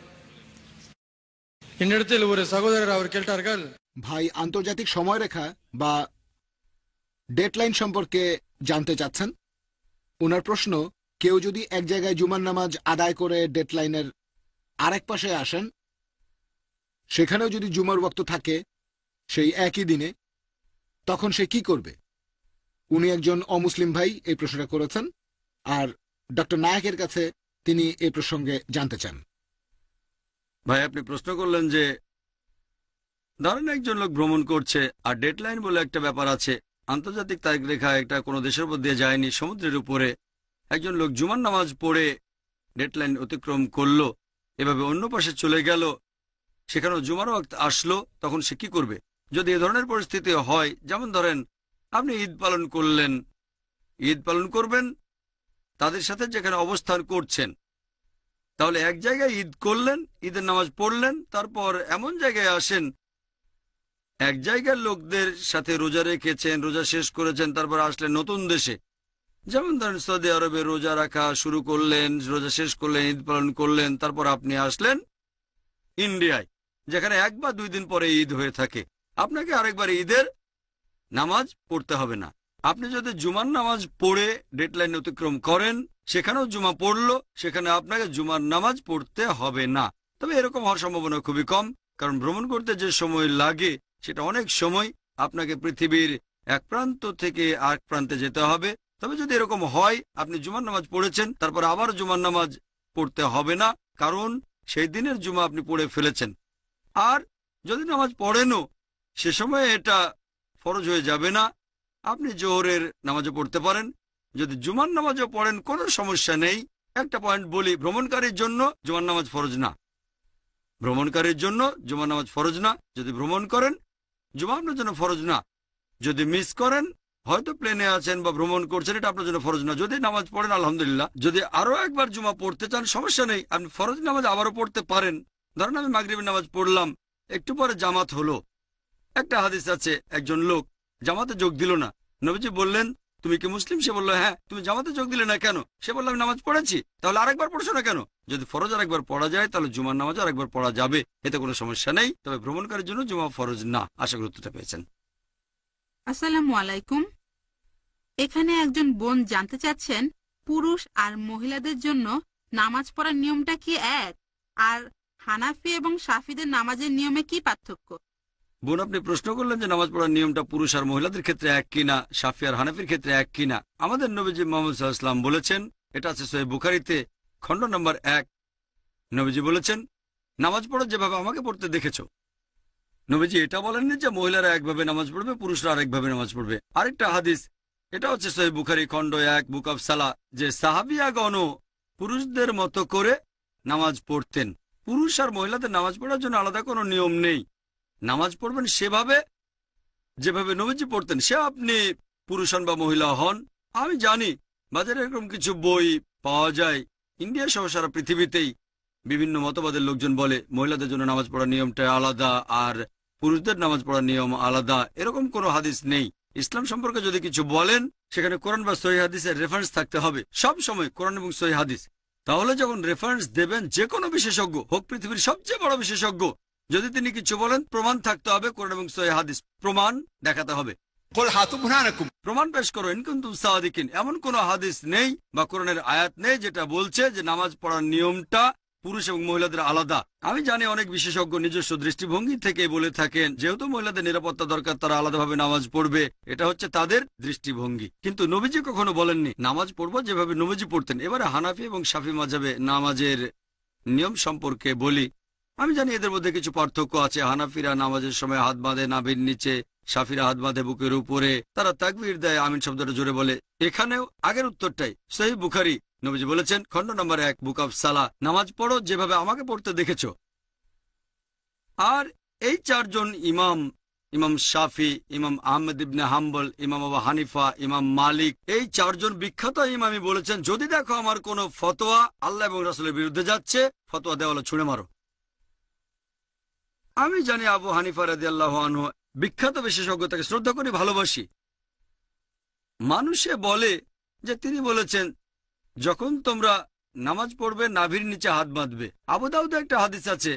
என்னிடத்தில் ஒரு சகோதரர் அவர் கேட்டார்கள், ভাই আন্তর্জাতিক সময়রেখা বা ডেডলাইন সম্পর্কে জানতে চাচ্ছেন। ওনার প্রশ্ন, কেউ যদি এক জায়গায় জুমার নামাজ আদায় করে ডেডলাইনের আরেক পাশে আসেন, সেখানেও যদি জুমার ওয়াক্ত থাকে সেই একই দিনে, তখন সে কি করবে? উনি একজন অমুসলিম ভাই এই প্রশ্নটা করেছেন, আর ডক্টর নায়েকের কাছে তিনি এই প্রসঙ্গে জানতে চান। ভাই, আপনি প্রশ্ন করলেন যে ধরেন একজন লোক ভ্রমণ করছে, আর ডেডলাইন বলে একটা ব্যাপার আছে, আন্তর্জাতিক তারিখ রেখা, একটা কোনো দেশের উপর দিয়ে যায়নি, সমুদ্রের উপরে একজন লোক জুমার নামাজ পড়ে ডেডলাইন অতিক্রম করলো, এভাবে অন্য পাশে চলে গেল, সেখানেও জুমার ওয়াক্ত আসলো, তখন সে কি করবে? যদি এ ধরনের পরিস্থিতি হয়, যেমন ধরেন আপনি ঈদ পালন করলেন, ঈদ পালন করবেন তাদের সাথে যেখানে অবস্থান করছেন, তাহলে এক জায়গায় ঈদ করলেন, ঈদের নামাজ পড়লেন, তারপর এমন জায়গায় আসেন এক জায়গার লোকদের সাথে রোজা রেখেছেন, রোজা শেষ করেছেন, তারপর আসলেন নতুন দেশে, যেমন ধরেন সৌদি আরবে রোজা রাখা শুরু করলেন, রোজা শেষ করলেন, ঈদ পালন করলেন, তারপর আপনি আসলেন ইন্ডিয়ায়, যেখানে 1 বা 2 দিন পরে ঈদ হয়ে থাকে। আপনাকে আরেকবার ঈদের নামাজ পড়তে হবে না। আপনি যদি জুমার নামাজ পড়ে ডেডলাইন অতিক্রম করেন, সেখানেও জুমা পড়লো, সেখানে আপনাকে জুমার নামাজ পড়তে হবে না। তবে এরকম হওয়ার সম্ভাবনা খুবই কম, কারণ ভ্রমণ করতে যে সময় লাগে সেটা অনেক সময়। আপনাকে পৃথিবীর এক প্রান্ত থেকে আরেক প্রান্তে যেতে হবে। তবে যদি এরকম হয় আপনি জুমার নামাজ পড়েছেন, তারপর আবার জুমার নামাজ পড়তে হবে না, কারণ সেই দিনের জুমা আপনি পড়ে ফেলেছেন। আর যদি নামাজ পড়েনও, সে সময় এটা ফরজ হয়ে যাবে না, আপনি জোহরের নামাজও পড়তে পারেন। যদি জুমার নামাজও পড়েন কোনো সমস্যা নেই। একটা পয়েন্ট বলি, ভ্রমণকারীর জন্য জুমার নামাজ ফরজ না। ভ্রমণকারীর জন্য জুমার নামাজ ফরজ না। যদি ভ্রমণ করেন, জুমা আপনার জন্য ফরজ না। যদি মিস করেন, হয়তো প্লেনে আছেন বা ভ্রমণ করছেন, এটা আপনার জন্য ফরজ না। যদি নামাজ পড়েন আলহামদুলিল্লাহ। যদি আরো একবার জুমা পড়তে চান সমস্যা নেই, আপনি ফরজ নামাজ আবারও পড়তে পারেন। ধরেন আমি মাগরিবের নামাজ পড়লাম, একটু পরে জামাত হলো। একটা হাদিস আছে, একজন লোক জামাতে যোগ দিল না। নবীজি বললেন, তুমি কি মুসলিম? সে বলল, হ্যাঁ। তুমি জামাতে যোগ দিলে না কেন? সে বলল, আমি নামাজ পড়েছি। তাহলে আরেকবার পড়ছো না কেন? যদি ফরজ আরেকবার পড়া যায় তাহলে জুমার নামাজ আরেকবার পড়া যাবে, এতে কোনো সমস্যা নেই। তবে ভ্রমণকারীর জন্য জুমা ফরজ না। আশা করি উত্তরটা পেয়েছেন। আসসালামু আলাইকুম। এখানে একজন বোন জানতে চাচ্ছেন, পুরুষ আর মহিলাদের জন্য নামাজ পড়ার নিয়মটা কি এক? আর হানাফি এবং শাফিদের নামাজের নিয়মে কি পার্থক্য? বোন, আপনি প্রশ্ন করলেন যে নামাজ পড়ার নিয়মটা পুরুষ আর মহিলাদের ক্ষেত্রে এক কিনা, শাফি আর হানাফির ক্ষেত্রে এক কিনা। আমাদের নবীজি মুহাম্মদ সাল্লাল্লাহু আলাইহি ওয়াসাল্লাম বলেছেন, এটা আছে সহিহ বুখারীতে খণ্ড নম্বর 1, নবীজি বলেছেন, নামাজ পড়ো যেভাবে আমাকে পড়তে দেখেছো। নবীজি এটা বলেননি যে মহিলারা একভাবে নামাজ পড়বে, পুরুষরা আরেকভাবে নামাজ পড়বে। আরেকটা হাদিস, এটা হচ্ছে সহিহ বুখারী খণ্ড 1 বুক অফ সালাহ, যে সাহাবিয়াগণও পুরুষদের মতো করে নামাজ পড়তেন। পুরুষ আর মহিলাদের নামাজ পড়ার জন্য আলাদা কোনো নিয়ম নেই। নামাজ পড়বেন সেভাবে যেভাবে নবীজি পড়তেন, সে আপনি পুরুষ হন বা মহিলা হন। আমি জানি বাজারে এরকম কিছু বই পাওয়া যায়, ইন্ডিয়া সহ সারা পৃথিবীতেই বিভিন্ন মতবাদের লোকজন বলে মহিলাদের জন্য নামাজ পড়ার নিয়মটা আলাদা আর পুরুষদের নামাজ পড়ার নিয়ম আলাদা। এরকম কোনো হাদিস নেই। ইসলাম সম্পর্কে যদি কিছু বলেন, সেখানে কোরআন বা সহিহ হাদিসের রেফারেন্স থাকতে হবে। সব সময় কোরআন এবং সহিহ হাদিস। তাহলে যখন রেফারেন্স দেবেন যে কোনো বিশেষজ্ঞ হোক, পৃথিবীর সবচেয়ে বড় বিশেষজ্ঞ, যদি তিনি কিছু বলেন, প্রমাণ থাকতে হবে। কোরআন এবং সহিহ হাদিস প্রমাণ দেখাতে হবে। قل هاتوا برهانكم প্রমাণ পেশ করো ইন কুনতুম সাদিকিন। এমন কোনো হাদিস নেই বা কোরআনের আয়াত নেই যেটা বলছে যে নামাজ পড়ার নিয়মটা পুরুষ এবং মহিলাদের আলাদা। আমি জানি অনেক বিশেষজ্ঞ নিজস্ব দৃষ্টিভঙ্গি থেকে বলে থাকেন, যেহেতু মহিলাদের নিরাপত্তা দরকার, তারা আলাদাভাবে নামাজ পড়বে। এটা হচ্ছে তাদের দৃষ্টিভঙ্গি। কিন্তু নবীজি কখনো বলেননি নামাজ পড়বো যেভাবে নবীজি পড়তেন। এবারে হানাফি এবং শাফি মাযহাবে নামাজের নিয়ম সম্পর্কে বলি। আমি জানি এদের মধ্যে কিছু পার্থক্য আছে। হানাফিরা নামাজের সময় হাত বাঁধে নাভির নিচে, শাফিরা হাত বাঁধে বুকের উপরে, তারা তাকবীর দেয়, আমিন শব্দটা জোরে বলে। এখানেও আগের উত্তরটাই। সহিহ বুখারী, নবীজি বলেছেন খণ্ড নম্বর 1 বুক অফ সালাহ, নামাজ পড়ো যেভাবে আমাকে পড়তে দেখেছো। আর এই চারজন ইমাম, ইমাম শাফি, ইমাম আহমদ ইবনে হাম্বল, ইমাম আবু হানিফা, ইমাম মালিক, এই চারজন বিখ্যাত ইমামই বলেছেন, যদি দেখো আমার কোনো ফতোয়া আল্লাহ এবং রাসূলের বিরুদ্ধে যাচ্ছে, ফতোয়া দেওয়ালে ছুঁড়ে মারো। আমি জানি আবু হানিফা রাদিয়াল্লাহু আনহু বিখ্যাত বিশেষজ্ঞ, তাকে শ্রদ্ধা করি, ভালোবাসি। মানুষে বলে যে তিনি বলেছেন যখন তোমরা নামাজ পড়বে নাভির নিচে হাত বাঁধবে। আবু দাউদে একটা হাদিস আছে,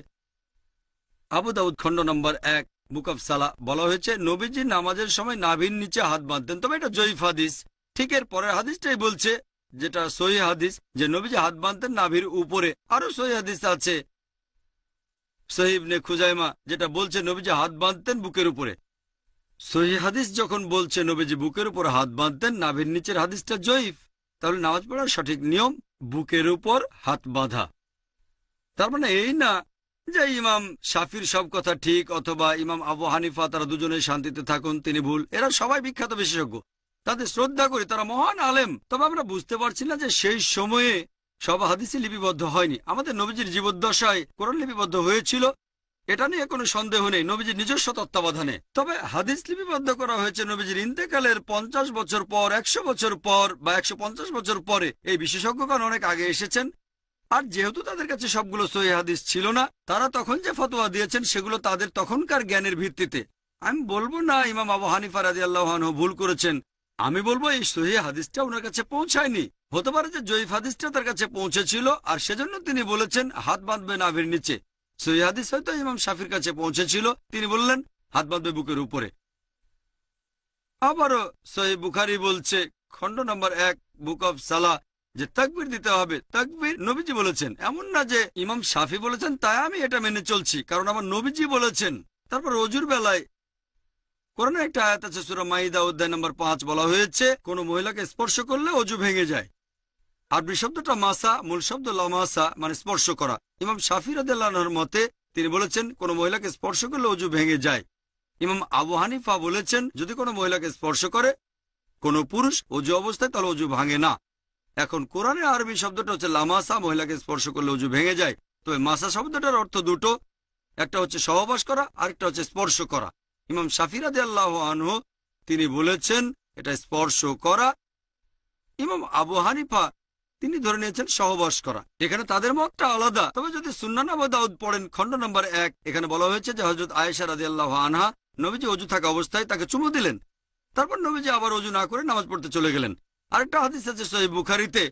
আবু দাউদ খণ্ড নম্বর 1 বুক অফ সালাহ, বলা হয়েছে নবীজি নামাজের সময় নাভির নিচে হাত বাঁধতেন। তবে এটা জয়ীফ হাদিস। ঠিক এর পরের হাদিসটাই বলছে, যেটা সহিহ হাদিস, যে নবীজি হাত বাঁধতেন নাভির উপরে। আরো সহিহ হাদিস আছে সহিহ ইবনে খুজাইমা, যেটা বলছে নবীজি হাত বাঁধতেন বুকের উপরে। সহিহ হাদিস যখন বলছে নবীজি বুকের উপর হাত বাঁধতেন, নাভির নিচের হাদিসটা জয়ীফ। তাহলে নামাজ পড়ার সঠিক নিয়ম বুকের উপর হাত বাঁধা। তার মানে এই না যে ইমাম শাফির সব কথা ঠিক অথবা ইমাম আবু হানিফা তারা দুজনেই শান্তিতে থাকুন, তিনি ভুল। এরা সবাই বিখ্যাত বিশেষজ্ঞ, তাদের শ্রদ্ধা করি, তারা মহান আলেম। তবে আমরা বুঝতে পারছি না যে সেই সময়ে সব হাদিসই লিপিবদ্ধ হয়নি। আমাদের নবীজির জীবদ্দশায় কোরআন লিপিবদ্ধ হয়েছিল, এটা নিয়ে কোনো সন্দেহ নেই, নবীজির নিজস্ব তত্ত্বাবধানে। তবে হাদিস লিপিবদ্ধ করা হয়েছে নবীজির ইন্তেকালের 50 বছর পর, 100 বছর পর বা 150 বছর পরে। এই বিশেষজ্ঞগণ অনেক আগে এসেছেন। আর যেহেতু তাদের কাছে সবগুলো সহিহ হাদিস ছিল না, তারা তখন যে ফতোয়া দিয়েছেন সেগুলো তাদের তখনকার জ্ঞানের ভিত্তিতে। আমি বলবো না ইমাম আবু হানিফা রাদিয়াল্লাহু আনহু ভুল করেছেন, আমি বলবো এই সহিহ হাদিসটা ওনার কাছে পৌঁছায়নি। হতে পারে যে জয়ীফ হাদিসটা তার কাছে পৌঁছেছিল আর সেজন্য তিনি বলেছেন হাত বাঁধবে নাভির নিচে। সহিহ হাদিস হয়তো ইমাম শাফির কাছে পৌঁছেছিল, তিনি বললেন হাত বাঁধবে বুকের উপরে। আবারও সহিহ বুখারী বলছে খণ্ড নম্বর 1 বুক অফ সালাহ যে তাকবীর দিতে হবে। তাকবীর নবীজি বলেছেন, এমন না যে ইমাম শাফি বলেছেন তাই আমি এটা মেনে চলছি, কারণ আমার নবীজি বলেছেন। তারপর অজুর বেলায় কোরআনে একটা আয়াত আছে সূরা মাইদা অধ্যায় নম্বর 5, বলা হয়েছে কোন মহিলাকে স্পর্শ করলে অজু ভেঙে যায়। আরবি শব্দটা মাসা, মূল শব্দ লামাসা, মানে স্পর্শ করা। ইমাম শাফি রাদিয়াল্লাহু আনহুর মতে তিনি বলেছেন কোন মহিলাকে স্পর্শ করলে অজু ভেঙে যায়। ইমাম আবু হানিফা বলেছেন যদি কোনো মহিলাকে স্পর্শ করে কোনো পুরুষ অজু অবস্থায়, তাহলে অজু ভাঙে না। এখন কোরআনে আরবি শব্দটা হচ্ছে লামাসা, মহিলাকে স্পর্শ করলে অজু ভেঙে যায়। তবে মাসা শব্দটার অর্থ দুটো, একটা হচ্ছে সহবাস করা, আরেকটা হচ্ছে স্পর্শ করা। ইমাম শাফি রাদিয়াল্লাহু আনহু তিনি বলেছেন এটা স্পর্শ করা। ইমাম আবু হানিফা তিনি ধরে নিয়েছেন সহবাস করা। এখানে তাদের মতটা আলাদা। তবে যদি সুন্নান আবু দাউদ পড়েন খণ্ড নম্বর 1, এখানে বলা হয়েছে যে হযরত আয়েশা রাদিয়াল্লাহু আনহা নবীজি অজু থাকা অবস্থায় তাকে চুমু দিলেন। তারপর নবীজি আবার অজু না করে নামাজ পড়তে চলে গেলেন। আরেকটা হাদিস আছে সহিহ বুখারীতে,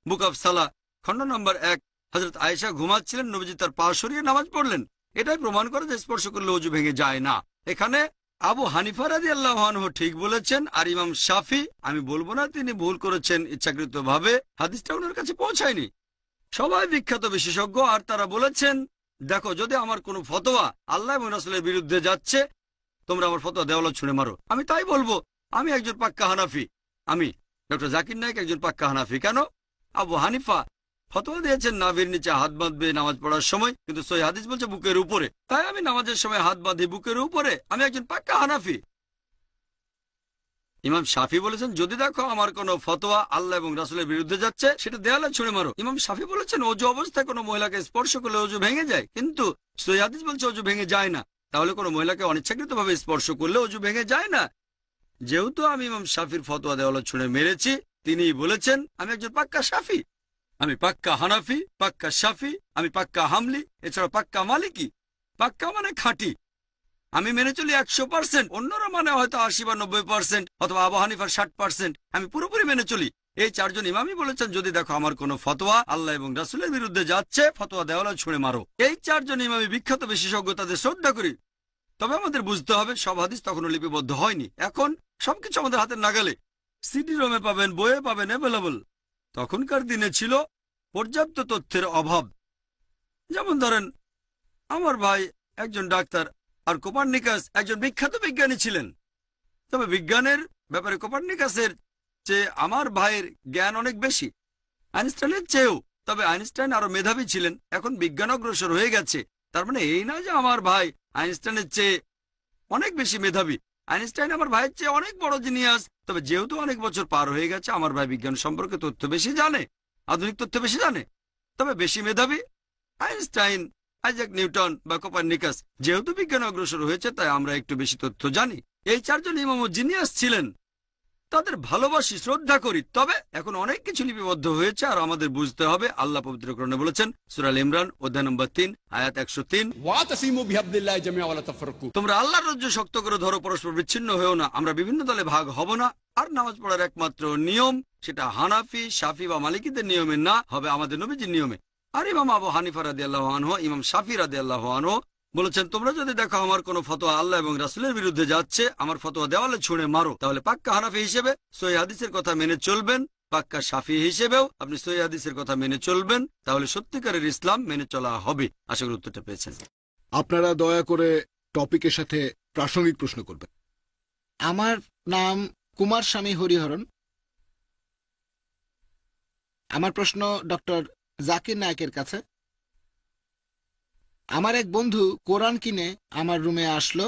বুক অফ সালাহ, খণ্ড নম্বর 1, হযরত আয়েশা ঘুমাচ্ছিলেন, নবীজি তার পা সরিয়ে নামাজ পড়লেন। এটাই প্রমাণ করে যে স্পর্শ করলে অজু ভেঙে যায় না। এখানে আবু হানিফা রাদিয়াল্লাহু আনহু ঠিক বলেছেন, আর ইমাম শাফি, আমি বলবো না তিনি ভুল করেছেন ইচ্ছাকৃতভাবে, হাদিসটা ওনার কাছে পৌঁছায়নি। সবাই বিখ্যাত বিশেষজ্ঞ, আর তারা বলেছেন, দেখো যদি আমার কোনো ফতোয়া আল্লাহ এবং রাসূলের বিরুদ্ধে যাচ্ছে, তোমরা আমার ফতোয়া দেওয়ালে ছুঁড়ে মারো। আমি তাই বলবো, আমি একজন পাক্কা হানাফি। আমি ডক্টর জাকির নায়েক একজন পাক্কা হানাফি। কেন? আবু হানিফা ফতোয়া দিয়েছেন নাভির নিচে হাত বাঁধবে নামাজ পড়ার সময়, কিন্তু সহিহ হাদিস বলছে বুকের উপরে। তাই আমি নামাজের সময় হাত বাঁধি বুকের উপরে, আমি একজন পাক্কা হানাফি। ইমাম শাফি বলেছেন, যদি দেখো আমার কোনো ফতোয়া আল্লাহ এবং রাসূলের বিরুদ্ধে যাচ্ছে, সেটা দেয়ালে ছুঁড়ে মারো। ইমাম শাফি বলেছেন, অজু অবস্থায় কোনো মহিলাকে স্পর্শ করলে অজু ভেঙে যায়, কিন্তু সহিহ হাদিস বলছে অজু ভেঙে যায় না। তাহলে কোনো মহিলাকে অনিচ্ছাকৃতভাবে স্পর্শ করলে অজু ভেঙে যায় না। যেহেতু আমি ইমাম শাফির ফতোয়া দেওয়ালে ছুঁড়ে মেরেছি, তিনিই বলেছেন আমি একজন পাক্কা শাফি। আমি পাক্কা হানাফি, পাক্কা শাফি, আমি পাক্কা হামলি, এছাড়া পাক্কা মালিকি। পাক্কা মানে খাঁটি। আমি মেনে চলি 100%, অন্যরা মানে হয়তো 80 বা 90%, অথবা আবু হানিফার 60%। আমি পুরোপুরি মেনে চলি। এই চারজন ইমামই বলেছেন, যদি দেখো আমার কোনো ফতোয়া আল্লাহ এবং রাসূলের বিরুদ্ধে যাচ্ছে, ফতোয়া দেওয়ালে ছুঁড়ে মারো। এই চারজন ইমামই বিখ্যাত বিশেষজ্ঞ, তাদের শ্রদ্ধা করি। তবে আমাদের বুঝতে হবে, সব হাদিস তখনও লিপিবদ্ধ হয়নি। এখন সবকিছু আমাদের হাতের নাগালে, সিডি রোমে পাবেন, বইয়ে পাবেন, অ্যাভেলেবল। তখনকার দিনে ছিল পর্যাপ্ত তথ্যের অভাব। যেমন ধরেন, আমার ভাই একজন ডাক্তার, আর কোপার্নিকাস একজন বিখ্যাত বিজ্ঞানী ছিলেন। তবে বিজ্ঞানের ব্যাপারে কোপার্নিকাসের চেয়ে আমার ভাইয়ের জ্ঞান অনেক বেশি, আইনস্টাইনের চেয়েও। তবে আইনস্টাইন আরো মেধাবী ছিলেন। এখন বিজ্ঞান অগ্রসর হয়ে গেছে, তার মানে এই না যে আমার ভাই আইনস্টাইনের চেয়ে অনেক বেশি মেধাবী। আইনস্টাইন আমার ভাইয়ের চেয়ে অনেক বড় জিনিয়াস। তবে যেহেতু অনেক বছর পার হয়ে গেছে, আমার ভাই বিজ্ঞান সম্পর্কে তথ্য বেশি জানে, আধুনিক তথ্য বেশি জানে। তবে বেশি মেধাবী আইনস্টাইন, আইজাক নিউটন বা কোপার্নিকাস। যেহেতু বিজ্ঞান অগ্রসর হয়েছে, তাই আমরা একটু বেশি তথ্য জানি। এই চারজন ইমামও জিনিয়াস ছিলেন, তাদের ভালোবাসি, শ্রদ্ধা করি। তবে এখন অনেক কিছু লিপিবদ্ধ হয়েছে, আর আমাদের বুঝতে হবে, আল্লাহ পবিত্র কোরআনে বলেছেন, সূরা আল ইমরান অধ্যায় নম্বর 3 আয়াত 103, ওয়াতাসিমু বিহাবলিল্লাহি জামিআ ওয়া লা তাফাররাকু। তোমরা আল্লাহর রজ্জু শক্ত করে ধরো, পরস্পর বিচ্ছিন্ন হয়েও না। আমরা বিভিন্ন দলে ভাগ হব না। আর নামাজ পড়ার একমাত্র নিয়ম, সেটা হানাফি, শাফি বা মালিকিদের নিয়মে না, হবে আমাদের নবীজির নিয়মে। আর ইমাম আবু হানিফা রাদিয়াল্লাহু আনহু, ইমাম শাফি রাদিয়াল্লাহু আনহু বলেছেন, তোমরা যদি দেখো আমার কোনো ফতোয়া আল্লাহ এবং রাসূলের বিরুদ্ধে যাচ্ছে, আমার ফতোয়া দেওয়ালে ছুঁড়ে মারো। তাহলে পাক্কা হানাফি হিসেবে সহিহ হাদিসের কথা মেনে চলবেন, পাক্কা শাফি হিসেবেও আপনি সহিহ হাদিসের কথা মেনে চলবেন। তাহলে সত্যিকারের ইসলাম মেনে চলা হবে। আশা করি উত্তরটা পেয়েছেন। আপনারা দয়া করে টপিকের সাথে প্রাসঙ্গিক প্রশ্ন করবেন। আমার নাম কুমার স্বামী হরিহরন। আমার প্রশ্ন ডক্টর জাকির নায়েকের কাছে। আমার এক বন্ধু কোরআন কিনে আমার রুমে আসলো।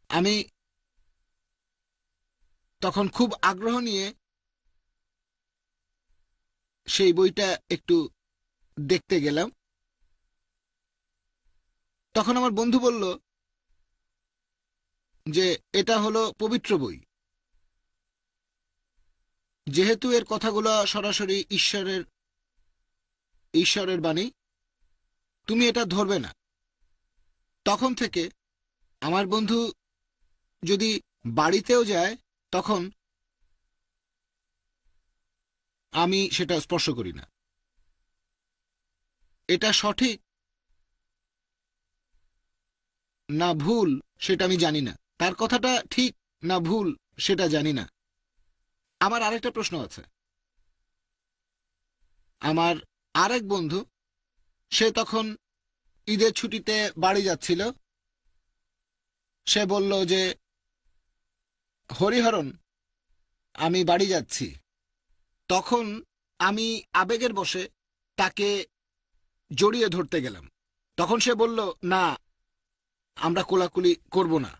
আমি তখন খুব আগ্রহ নিয়ে সেই বইটা একটু দেখতে গেলাম। তখন আমার বন্ধু বলল যে এটা হলো পবিত্র বই, যেহেতু এর কথাগুলো সরাসরি ঈশ্বরের বাণী, তুমি এটা ধরবে না। তখন থেকে আমার বন্ধু যদি বাড়িতেও যায়, তখন আমি সেটা স্পর্শ করি না। এটা সঠিক না ভুল সেটা আমি জানি না। তার কথাটা ঠিক না ভুল সেটা জানি না। আমার আরেকটা প্রশ্ন আছে। আমার আরেক বন্ধু, সে তখন ঈদের ছুটিতে বাড়ি যাচ্ছিল। সে বলল যে, হরিহরন, আমি বাড়ি যাচ্ছি। তখন আমি আবেগের বশে তাকে জড়িয়ে ধরতে গেলাম। তখন সে বলল, না, আমরা কোলাকুলি করব না।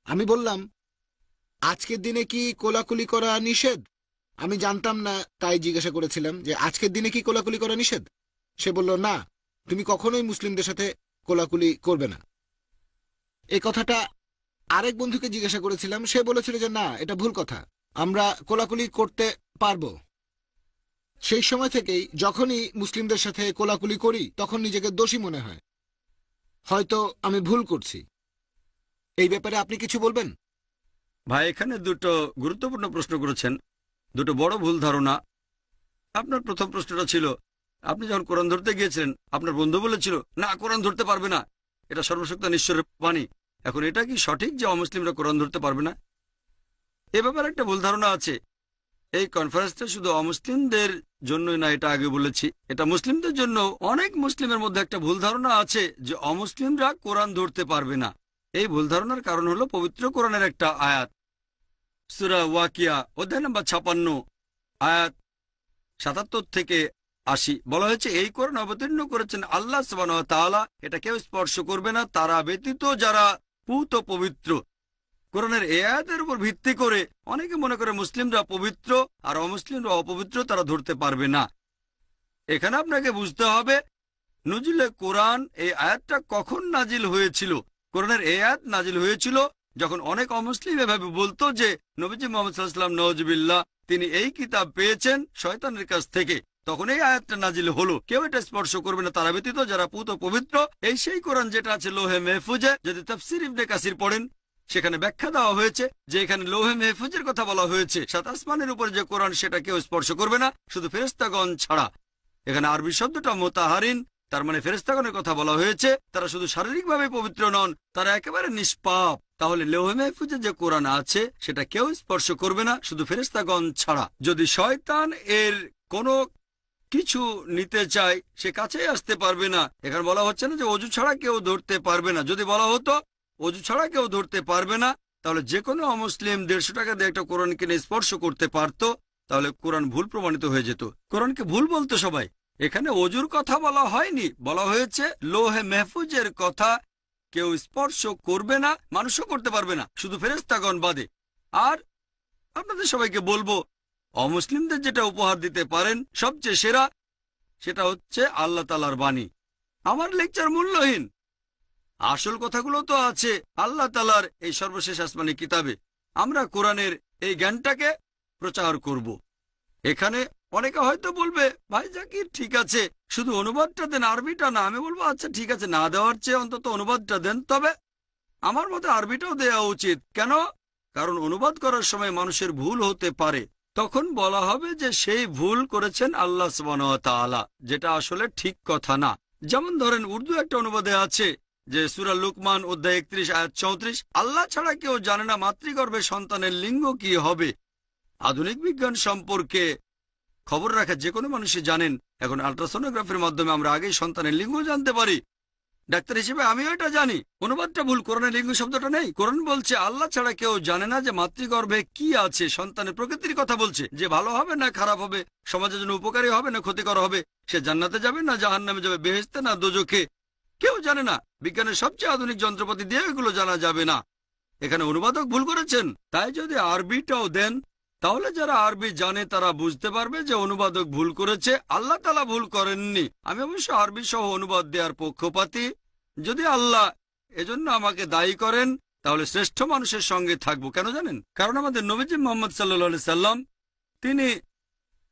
আমি বললাম, আজকের দিনে কি কোলাকুলি করা নিষেধ? আমি জানতাম না, তাই জিজ্ঞাসা করেছিলাম যে আজকের দিনে কি কোলাকুলি করা নিষেধ? সে বলল, না, তুমি কখনোই মুসলিমদের সাথে কোলাকুলি করবে না। এই কথাটা আরেক বন্ধুকে জিজ্ঞাসা করেছিলাম। সে বলেছিল যে না, এটা ভুল কথা, আমরা কোলাকুলি করতে পারবো। সেই সময় থেকেই যখনই মুসলিমদের সাথে কোলাকুলি করি, তখন নিজেকে দোষী মনে হয়, হয়তো আমি ভুল করছি। এই ব্যাপারে আপনি কিছু বলবেন? ভাই এখানে দুটো গুরুত্বপূর্ণ প্রশ্ন করেছেন, দুটো বড় ভুল ধারণা। আপনার প্রথম প্রশ্নটা ছিল, আপনি যখন কোরআন ধরতে গিয়েছিলেন আপনার বন্ধু বলেছিল না কোরআন ধরতে পারবে না, এটা সর্বশক্তিমান ঈশ্বরের বাণী। এখন এটা কি সঠিক যে অমুসলিমরা কোরআন ধরতে পারবে না? এ ব্যাপারে একটা ভুল ধারণা আছে। এই কনফারেন্সটা শুধু অমুসলিমদের জন্যই না, এটা আগে বলেছি, এটা মুসলিমদের জন্য। অনেক মুসলিমের মধ্যে একটা ভুল ধারণা আছে যে অমুসলিমরা কোরআন ধরতে পারবে না। এই ভুল ধারণার কারণ হলো পবিত্র কোরআনের একটা আয়াত, সূরা ওয়াকিয়া অধ্যায় নম্বর 56 আয়াত 77 থেকে 80 বলা হয়েছে, এই কোরআন অবতীর্ণ করেছেন আল্লাহ সুবহানাহু ওয়া তাআলা, এটা কেউ স্পর্শ করবে না তারা ব্যতীত যারা পূত পবিত্র। কোরআনের এই আয়াতের উপর ভিত্তি করে অনেকে মনে করে মুসলিমরা পবিত্র আর অমুসলিমরা অপবিত্র, তারা ধরতে পারবে না। এখানে আপনাকে বুঝতে হবে নজুলে কোরআন এই আয়াতটা কখন নাজিল হয়েছিল। কোরআনের এই আয়াত নাজিল হয়েছিল যখন অনেক অমুসলিম এভাবে বলতো যে নবীজি মুহাম্মদ সাল্লাল্লাহু আলাইহি ওয়াসাল্লাম নওয়াজুবিল্লাহ তিনি এই কিতাব পেয়েছেন শয়তানের কাছ থেকে। তখন এই আয়াতটা নাজিল হলো, কেউ এটা স্পর্শ করবে না তারা ব্যতীত যারা পূত পবিত্র। এই সেই কোরআন যেটা আছে লোহে মেহফুজে। যদি তাফসীর ইবনে কাসির পড়েন সেখানে ব্যাখ্যা দেওয়া হয়েছে যে এখানে লোহে মেহফুজের কথা বলা হয়েছে। সাত আসমানের উপর যে কোরআন সেটা কেউ স্পর্শ করবে না শুধু ফেরেশতাগণ ছাড়া। এখানে আরবি শব্দটা মুতাহারিন, তার মানে ফেরেশতাগণের কথা বলা হয়েছে। তারা শুধু শারীরিকভাবে পবিত্র নন, তারা একেবারে নিষ্পাপ। তাহলে লোহে মেহফুজে যে কোরআন আছে সেটা কেউ স্পর্শ করবে না শুধু ফেরেশতাগণ ছাড়া। যদি শয়তান এর কোনো কিছু নিতে চায় সে কাছেই আসতে পারবে না। এখানে বলা হচ্ছে না যে অজু ছাড়া কেউ ধরতে পারবে না। যদি বলা হতো অজু ছাড়া কেউ ধরতে পারবে না তাহলে যে কোনো অমুসলিম 150 টাকা দিয়ে একটা কোরআন কিনে স্পর্শ করতে পারত, তাহলে কোরআন ভুল প্রমাণিত হয়ে যেত। কোরআনকে ভুল বলতো সবাই। এখানে অজুর কথা বলা হয়নি, বলা হয়েছে লোহে মেহফুজের কথা কেউ স্পর্শ করবে না, মানুষও করতে পারবে না শুধু ফেরেশতাগণ বাদে। আর আপনাদের সবাইকে বলবো অমুসলিমদের যেটা উপহার দিতে পারেন সবচেয়ে সেরা সেটা হচ্ছে আল্লাহ তাআলার বাণী। আমার লেকচার মূল্যহীন, আসল কথাগুলো তো আছে আল্লাহ তাআলার এই সর্বশেষ আসমানি কিতাবে। আমরা কোরআনের এই জ্ঞানটাকে প্রচার করব। এখানে অনেকে হয়তো বলবে ভাই জাকির ঠিক আছে শুধু অনুবাদটা দেন, আরবিটা না। আমি বলবো আচ্ছা ঠিক আছে, না দেওয়ার চেয়ে অন্তত অনুবাদটা দেন। তবে আমার মতে আরবিটাও দেওয়া উচিত। কেন? কারণ অনুবাদ করার সময় মানুষের ভুল হতে পারে, তখন বলা হবে যে সেই ভুল করেছেন আল্লাহ সুবহানাহু ওয়া তাআলা, যেটা আসলে ঠিক কথা না। যেমন ধরেন উর্দু একটা অনুবাদে আছে যে সূরা লুকমান অধ্যায় 31 আয়াত 34, আল্লাহ ছাড়া কেউ জানে না মাতৃগর্ভে সন্তানের লিঙ্গ কি হবে। আধুনিক বিজ্ঞান সম্পর্কে খবর রাখা যে কোনো মানুষই জানেন এখন আল্ট্রাসোনোগ্রাফির মাধ্যমে আমরা আগেই সন্তানের লিঙ্গ জানতে পারি। ডাক্তার হিসেবে আমিও এটা জানি। অনুবাদটা ভুল, কোরআনে লিঙ্গ শব্দটা নেই। কোরআন বলছে আল্লাহ ছাড়া কেউ জানে না যে মাতৃগর্ভে কি আছে, সন্তানের প্রকৃতির কথা বলছে, যে ভালো হবে না খারাপ হবে, সমাজের জন্য উপকারী হবে না ক্ষতিকর হবে, সে জান্নাতে যাবে না জাহান্নামে যাবে, বেহেশতে না দোজখে, কেউ জানে না। বিজ্ঞানের সবচেয়ে আধুনিক যন্ত্রপাতি দিয়ে এগুলো জানা যাবে না। এখানে অনুবাদক ভুল করেছেন। তাই যদি আরবিটাও দেন তাহলে যারা আরবি জানে তারা বুঝতে পারবে যে অনুবাদক ভুল করেছে, আল্লাহ তাআলা ভুল করেননি। আমি অবশ্য আরবি সহ অনুবাদ দেওয়ার পক্ষপাতী। যদি আল্লাহ এজন্য আমাকে দায়ী করেন তাহলে শ্রেষ্ঠ মানুষের সঙ্গে থাকবো। কেন জানেন? কারণ আমাদের নবীজি মুহাম্মদ সাল্লাল্লাহু আলাইহি সাল্লাম তিনি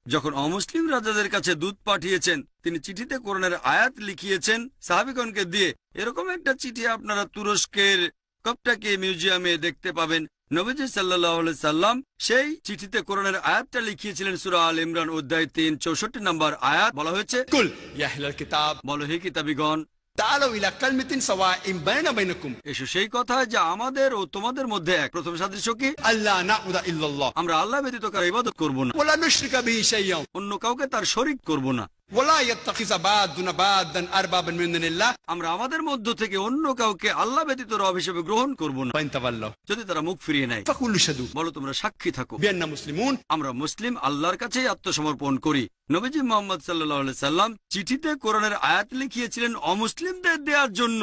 যখন অমুসলিম রাজাদের কাছে দূত পাঠিয়েছেন তিনি চিঠিতে কোরআনের আয়াত লিখিয়েছেন সাহাবীগণকে দিয়ে। এরকম একটা চিঠি আপনারা তুরস্কের কপ্টাকি মিউজিয়ামে দেখতে পাবেন। নবীজি সাল্লাল্লাহু আলাইহি সাল্লাম সেই চিঠিতে কোরআনের আয়াতটা লিখিয়েছিলেন সূরা আল ইমরান অধ্যায় 3 64 নম্বর আয়াত। বলা হয়েছে কুল ইয়া আহলাল কিতাব, বলো হে কিতাবীগণ, তাআলাউ ইলা কালিমাতিন সাওয়াইন বাইনা বাইনাকুম, এসো সেই কথা যা আমাদের ও তোমাদের মধ্যে এক। প্রথম সাদৃশ্য কি? আল্লাহ না'বুদা ইল্লাল্লাহ, আমরা আল্লাহ ব্যতীত কারো ইবাদত করব না, ওয়ালা নুশরিকা বিহি শাইয়্যান, অন্য কাউকে তার শরীক করব না, ওয়ালা ইয়াত্তাখিযা বা'দুনা বা'দান আরবাবান মিন দুনিল্লাহ, আমরা আমাদের মধ্য থেকে অন্য কাউকে আল্লাহ ব্যতীত রব হিসেবে গ্রহণ করব না। ফাইন তাওয়াল্লাহ, যদি তারা মুখ ফিরিয়ে নেয়, ফাকুলু শাদু, বলো তোমরা সাক্ষী থাকো বিআন্না মুসলিমুন, আমরা মুসলিম, আল্লাহর কাছেই আত্মসমর্পণ করি। নবীজি মুহাম্মদ সাল্লাল্লাহু আলাইহি সাল্লাম চিঠিতে কোরআনের আয়াত লিখিয়েছিলেন অমুসলিমদের দেওয়ার জন্য।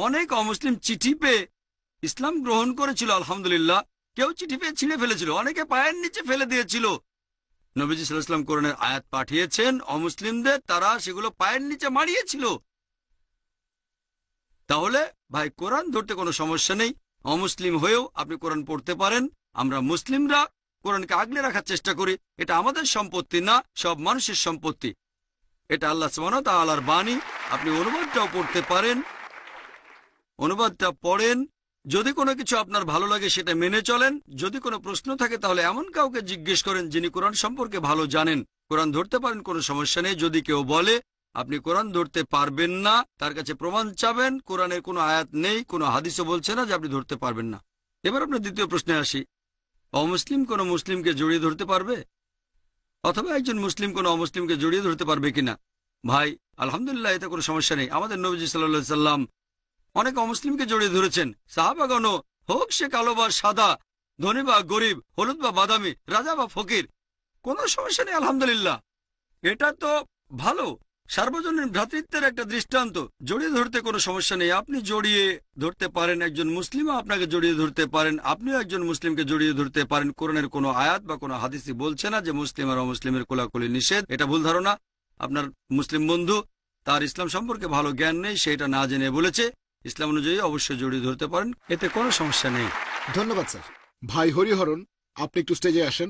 অনেক অমুসলিম চিঠি পেয়ে ইসলাম গ্রহণ করেছিল আলহামদুলিল্লাহ। কেউ চিঠি পেয়ে ছিঁড়ে ফেলেছিল, অনেকে পায়ের নিচে ফেলে দিয়েছিল। নবীজি সাল্লাল্লাহু আলাইহি সাল্লাম কোরআনের আয়াত পাঠিয়েছেন অমুসলিমদের, তারা সেগুলো পায়ের নিচে মারিয়েছিল। তাহলে ভাই কোরআন ধরতে কোনো সমস্যা নেই, অমুসলিম হয়েও আপনি কোরআন পড়তে পারেন। আমরা মুসলিমরা কোরআনকে আগলে রাখার চেষ্টা করি। এটা আমাদের সম্পত্তি না, সব মানুষের সম্পত্তি। এটা আল্লাহ সুবহানাহু ওয়া তাআলার বাণী। আপনি অনুবাদটাও পড়তে পারেন, অনুবাদটা পড়েন, যদি কোনো কিছু আপনার ভালো লাগে সেটা মেনে চলেন, যদি কোনো প্রশ্ন থাকে তাহলে এমন কাউকে জিজ্ঞেস করেন যিনি কোরআন সম্পর্কে ভালো জানেন। কোরআন ধরতে পারেন, কোনো সমস্যা নেই। যদি কেউ বলে আপনি কোরআন ধরতে পারবেন না, তার কাছে প্রমাণ চাবেন। কোরআনের কোনো আয়াত নেই, কোনো হাদিসও বলছে না যে আপনি ধরতে পারবেন না। এবার আপনার দ্বিতীয় প্রশ্নে আসি, অমুসলিম কোনো মুসলিমকে জড়িয়ে ধরতে পারবে, অথবা একজন মুসলিম কোনো অমুসলিমকে জড়িয়ে ধরতে পারবে কিনা? ভাই আলহামদুলিল্লাহ, এতে কোনো সমস্যা নেই। আমাদের নবীজি সাল্লাল্লাহু আলাইহি সাল্লাম অনেক অমুসলিমকে জড়িয়ে ধরেছেন। সাহাবাগণও, হোক সে কালো বা সাদা, ধনী বা গরিব, হলুদ বা বাদামি, রাজা বা ফকির, কোনো সমস্যা নেই আলহামদুলিল্লাহ। এটা তো ভালো, সার্বজনীন ভ্রাতৃত্বের একটা দৃষ্টান্ত। জড়িয়ে ধরতে কোনো সমস্যা নেই, আপনি জড়িয়ে ধরতে পারেন। একজন মুসলিমও আপনাকে জড়িয়ে ধরতে পারেন, আপনিও একজন মুসলিমকে জড়িয়ে ধরতে পারেন। কোরআনের কোনো আয়াত বা কোনো হাদিসই বলছে না যে মুসলিম আর অমুসলিমের কোলাকুলি নিষেধ। এটা ভুল ধারণা। আপনার মুসলিম বন্ধু, তার ইসলাম সম্পর্কে ভালো জ্ঞান নেই, সেটা না জেনে বলেছে। ইসলাম অনুযায়ী অবশ্যই জড়িয়ে ধরতে পারেন, এতে কোনো সমস্যা নেই। ধন্যবাদ স্যার। ভাই হরিহরণ, আপনি একটু স্টেজে আসেন।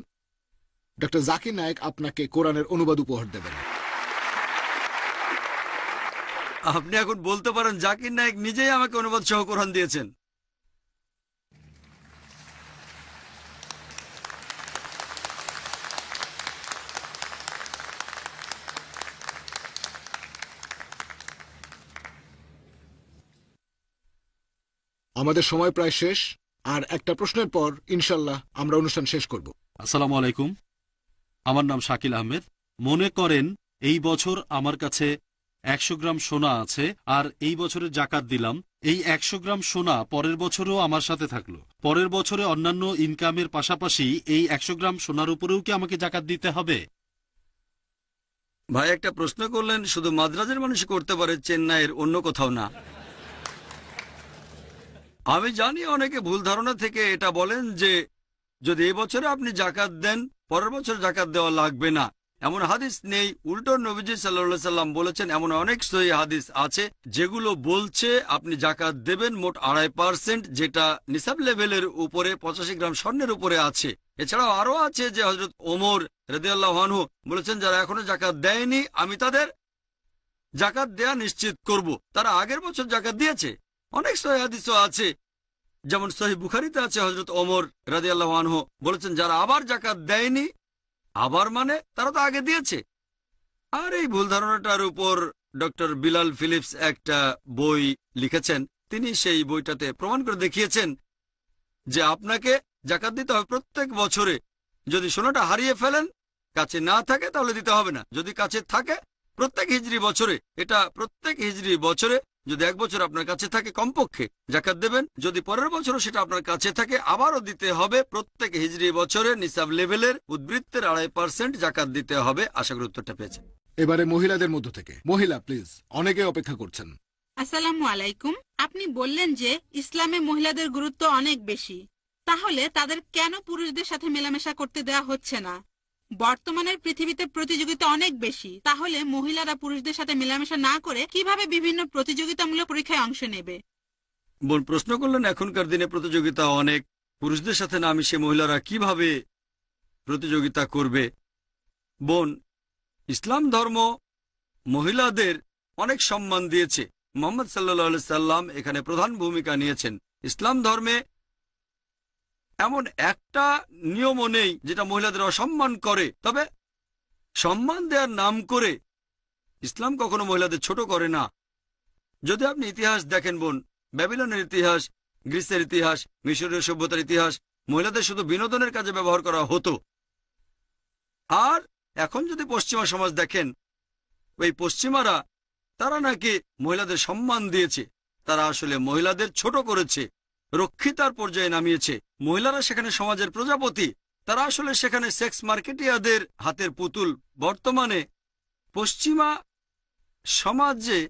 ডক্টর জাকির নায়েক আপনাকে কোরআনের অনুবাদ উপহার দেবেন। আপনি এখন বলতে পারেন জাকির নায়েক নিজেই আমাকে অনুবাদ সহ কোরআন দিয়েছেন। আমাদের সময় প্রায় শেষ, আর একটা প্রশ্নের পর ইনশাল্লাহ আমরা অনুষ্ঠান শেষ করব। আসসালামু আলাইকুম, আমার নাম শাকিল আহমেদ। মনে করেন এই বছর আমার কাছে 100 গ্রাম সোনা আছে, আর এই বছরের জাকাত দিলাম। এই 100 গ্রাম সোনা পরের বছরও আমার সাথে থাকলো। পরের বছরে অন্যান্য ইনকামের পাশাপাশি এই 100 গ্রাম সোনার উপরেও কি আমাকে জাকাত দিতে হবে? ভাই একটা প্রশ্ন করলেন, শুধু মাদ্রাজের মানুষ করতে পারে, চেন্নাইয়ের অন্য কোথাও না। আমি জানি অনেকে ভুল ধারণা থেকে এটা বলেন যে যদি এই বছরে আপনি জাকাত দেন, পরের বছর জাকাত দেওয়া লাগবে না। এমন হাদিস নেই। উল্টো নবীজি সাল্লাল্লাহু আলাইহি সাল্লাম বলেছেন, এমন অনেক সহিহ হাদিস আছে যেগুলো বলছে আপনি জাকাত দেবেন মোট 2.5%, যেটা নিসাব লেভেলের উপরে 85 গ্রাম স্বর্ণের উপরে আছে। এছাড়াও আরো আছে যে হযরত ওমর রাদিয়াল্লাহু আনহু বলেছেন, যারা এখনো জাকাত দেয়নি আমি তাদের জাকাত দেয়া নিশ্চিত করব। তারা আগের বছর জাকাত দিয়েছে। অনেক সহিহ হাদিসও আছে, যেমন সহিহ বুখারীতে আছে, হযরত ওমর রাদিয়াল্লাহু আনহু বলেছেন, যারা আবার জাকাত দেয়নি, আবার মানে তারা তো আগে দিয়েছে। আর এই ভুল ধারণাটার উপর ডক্টর বিলাল ফিলিপস একটা বই লিখেছেন। তিনি সেই বইটাতে প্রমাণ করে দেখিয়েছেন যে আপনাকে জাকাত দিতে হবে প্রত্যেক বছরে। যদি সোনাটা হারিয়ে ফেলেন, কাছে না থাকে, তাহলে দিতে হবে না। যদি কাছে থাকে, প্রত্যেক হিজরি বছরে, এটা প্রত্যেক হিজরি বছরে যদি এক বছর আপনার কাছে থাকে কমপক্ষে জাকাত দেবেন। যদি পরের বছরও সেটা আপনার কাছে থাকে, আবারও দিতে হবে। প্রত্যেক হিজরি বছরে নিসাব লেভেলের উদ্বৃত্তের 2.5% জাকাত দিতে হবে। আশা করি উত্তরটা পেয়েছেন। এবারে মহিলাদের মধ্য থেকে মহিলা, প্লিজ, অনেকে অপেক্ষা করছেন। আসসালামু আলাইকুম। আপনি বললেন যে ইসলামে মহিলাদের গুরুত্ব অনেক বেশি, তাহলে তাদের কেন পুরুষদের সাথে মেলামেশা করতে দেওয়া হচ্ছে না? বর্তমানের পৃথিবীতে প্রতিযোগিতা অনেক বেশি, তাহলে মহিলারা পুরুষদের সাথে মেলামেশা না করে কিভাবে বিভিন্ন প্রতিযোগিতামূলক পরীক্ষায় অংশ নেবে? বোন প্রশ্ন করলেন, এখনকার দিনে প্রতিযোগিতা অনেক, পুরুষদের সাথে না মিশে মহিলারা কিভাবে প্রতিযোগিতা করবে? বোন, ইসলাম ধর্ম মহিলাদের অনেক সম্মান দিয়েছে। মুহাম্মদ সাল্লাল্লাহু আলাইহি সাল্লাম এখানে প্রধান ভূমিকা নিয়েছেন। ইসলাম ধর্মে এমন একটা নিয়মও নেই যেটা মহিলাদের অসম্মান করে। তবে সম্মান দেওয়ার নাম করে ইসলাম কখনো মহিলাদের ছোট করে না। যদি আপনি ইতিহাস দেখেন বোন, ব্যাবিলনের ইতিহাস, গ্রিসের ইতিহাস, মিশরীয় সভ্যতার ইতিহাস, মহিলাদের শুধু বিনোদনের কাজে ব্যবহার করা হতো। আর এখন যদি পশ্চিমা সমাজ দেখেন, ওই পশ্চিমারা তারা নাকি মহিলাদের সম্মান দিয়েছে। তারা আসলে মহিলাদের ছোট করেছে, রক্ষিতার পর্যায়ে নামিয়েছে। মহিলারা সেখানে সমাজের প্রজাপতি, তারা আসলে সেখানে সেক্স মার্কেটিয়াদের হাতের পুতুল। বর্তমানে পশ্চিমা সমাজে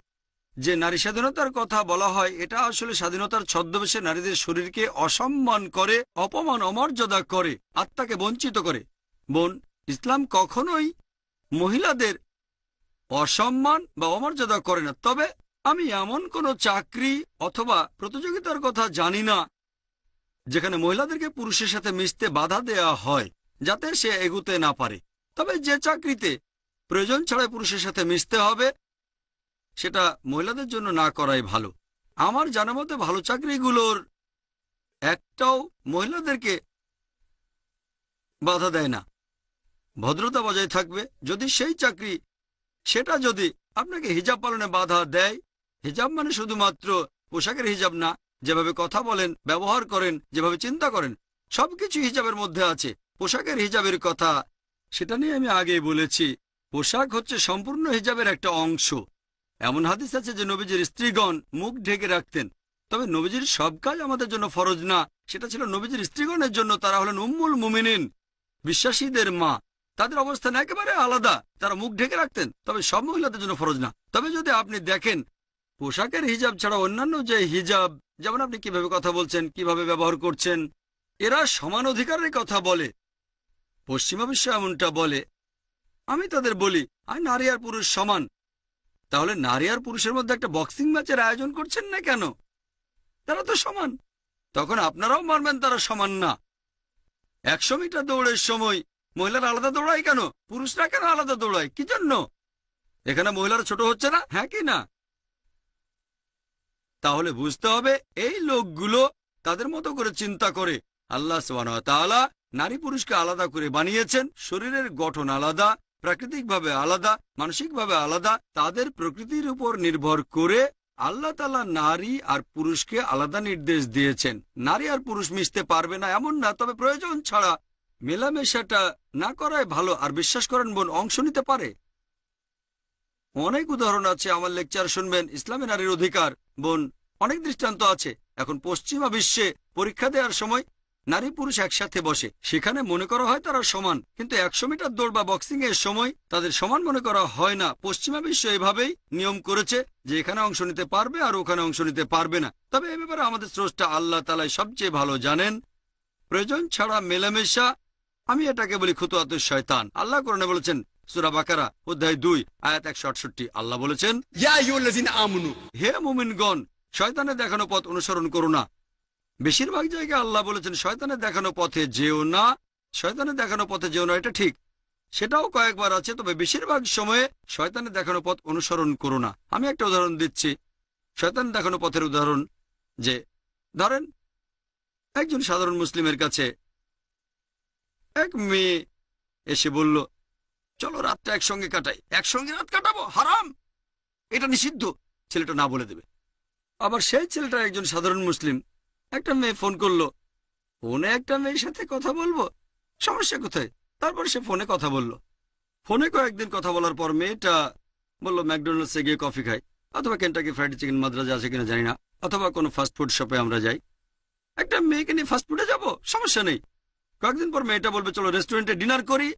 যে নারী স্বাধীনতার কথা বলা হয়, এটা আসলে স্বাধীনতার ছদ্মবেশে নারীদের শরীরকে অসম্মান করে, অপমান অমর্যাদা করে, আত্মাকে বঞ্চিত করে। বোন, ইসলাম কখনোই মহিলাদের অসম্মান বা অমর্যাদা করে না। তবে আমি এমন কোনো চাকরি অথবা প্রতিযোগিতার কথা জানি না যেখানে মহিলাদেরকে পুরুষের সাথে মিশতে বাধা দেয়া হয় যাতে সে এগুতে না পারে। তবে যে চাকরিতে প্রয়োজন ছাড়াই পুরুষের সাথে মিশতে হবে, সেটা মহিলাদের জন্য না করাই ভালো। আমার জানা মতে ভালো চাকরিগুলোর একটাও মহিলাদেরকে বাধা দেয় না। ভদ্রতা বজায় থাকবে। যদি সেই চাকরি সেটা যদি আপনাকে হিজাব পালনে বাধা দেয়, হিজাব মানে শুধুমাত্র পোশাকের হিজাব না, যেভাবে কথা বলেন, ব্যবহার করেন, যেভাবে চিন্তা করেন, সবকিছু হিজাবের মধ্যে আছে। পোশাকের হিজাবের কথা সেটা নিয়ে আমি আগেই বলেছি। পোশাক হচ্ছে সম্পূর্ণ হিজাবের একটা অংশ। এমন হাদিস আছে যে নবীজির স্ত্রীগণ মুখ ঢেকে রাখতেন। তবে নবীজির সব কাজ আমাদের জন্য ফরজ না, সেটা ছিল নবীজির স্ত্রীগণের জন্য। তারা হলেন উম্মুল মুমিনিন, বিশ্বাসীদের মা। তাদের অবস্থান একেবারে আলাদা, তারা মুখ ঢেকে রাখতেন। তবে সব মহিলাদের জন্য ফরজ না। তবে যদি আপনি দেখেন পোশাকের হিজাব ছাড়া অন্যান্য যে হিজাব, যেমন আপনি কিভাবে কথা বলছেন, কিভাবে ব্যবহার করছেন, এরা সমান অধিকারের কথা বলে। পশ্চিমা বিশ্ব এমনটা বলে। আমি তাদের বলি, নারী আর পুরুষ সমান। তাহলে নারী আর পুরুষের মধ্যে একটা বক্সিং ম্যাচের আয়োজন করছেন না কেন? তারা তো সমান। তখন আপনারাও মানবেন তারা সমান না। 100 মিটার দৌড়ের সময় মহিলারা আলাদা দৌড়ায় কেন? পুরুষরা কেন আলাদা দৌড়ায়? কি জন্য? এখানে মহিলারা ছোট হচ্ছে না? হ্যাঁ কি না? তাহলে বুঝতে হবে এই লোকগুলো তাদের মতো করে চিন্তা করে। আল্লাহ সুবহানাহু ওয়া তাআলা নারী পুরুষকে আলাদা করে বানিয়েছেন। শরীরের গঠন আলাদা, প্রাকৃতিকভাবে আলাদা, মানসিকভাবে আলাদা। তাদের প্রকৃতির উপর নির্ভর করে আল্লাহ তাআলা নারী আর পুরুষকে আলাদা নির্দেশ দিয়েছেন। নারী আর পুরুষ মিশতে পারবে না এমন না, তবে প্রয়োজন ছাড়া মেলামেশাটা না করাই ভালো। আর বিশ্বাস করেন বোন, অংশ নিতে পারে। অনেক উদাহরণ আছে, আমার লেকচার শুনবেন। ইসলামে নারীর অধিকার বোন, অনেক দৃষ্টান্ত আছে। এখন পশ্চিমা বিশ্বে পরীক্ষা দেওয়ার সময় নারী পুরুষ একসাথে বসে, সেখানে মনে করা হয় তারা সমান। কিন্তু 100 মিটার দৌড় বা বক্সিং এর সময় তাদের সমান মনে করা হয় না। পশ্চিমা বিশ্ব এভাবেই নিয়ম করেছে যে এখানে অংশ নিতে পারবে আর ওখানে অংশ নিতে পারবে না। তবে এ ব্যাপারে আমাদের স্রষ্টা আল্লাহ তাআলাই সবচেয়ে ভালো জানেন। প্রয়োজন ছাড়া মেলামেশা, আমি এটাকে বলি খুতুয়াতুশ শয়তান। আল্লাহ কোরআনে বলেছেন, সূরা বাকারা অধ্যায় 2 আয়াত 168, আল্লাহ বলেছেন, ইয়া আইয়ুহাল্লাযিনা আমানু, হে মুমিনগণ, শয়তানের দেখানো পথ অনুসরণ করো না। বেশিরভাগ জায়গায় আল্লাহ বলেছেন শয়তানের দেখানো পথে যেও না। শয়তানের দেখানো পথে যেও না, এটা ঠিক, সেটাও কয়েকবার আছে। তবে বেশিরভাগ সময়ে শয়তানের দেখানো পথ অনুসরণ করো না। আমি একটা উদাহরণ দিচ্ছি, শয়তান দেখানো পথের উদাহরণ। যে ধরেন একজন সাধারণ মুসলিমের কাছে এক মেয়ে এসে বলল, চলো রাতটা একসঙ্গে কাটাই। একসঙ্গে রাত কাটাবো? হারাম, এটা নিষিদ্ধ। ছেলেটা না বলে দেবে। আবার সেই ছেলেটা একজন সাধারণ মুসলিম, একটা মেয়ে ফোন করলো, ফোনে একটা মেয়ের সাথে কথা বলবো, সমস্যা কোথায়? তারপর সে ফোনে কথা বলল। ফোনে কয়েকদিন কথা বলার পর মেয়েটা বলল ম্যাকডোনাল্ডসে গিয়ে কফি খাই, অথবা কেন্টাকি ফ্রাইড চিকেন মাদ্রাজা আছে কিনা জানি না, অথবা কোনো ফাস্টফুড শপে আমরা যাই। একটা মেয়েকে নিয়ে ফাস্টফুডে যাবো, সমস্যা নেই। কয়েকদিন পর মেয়েটা বলবে চলো রেস্টুরেন্টে ডিনার করি।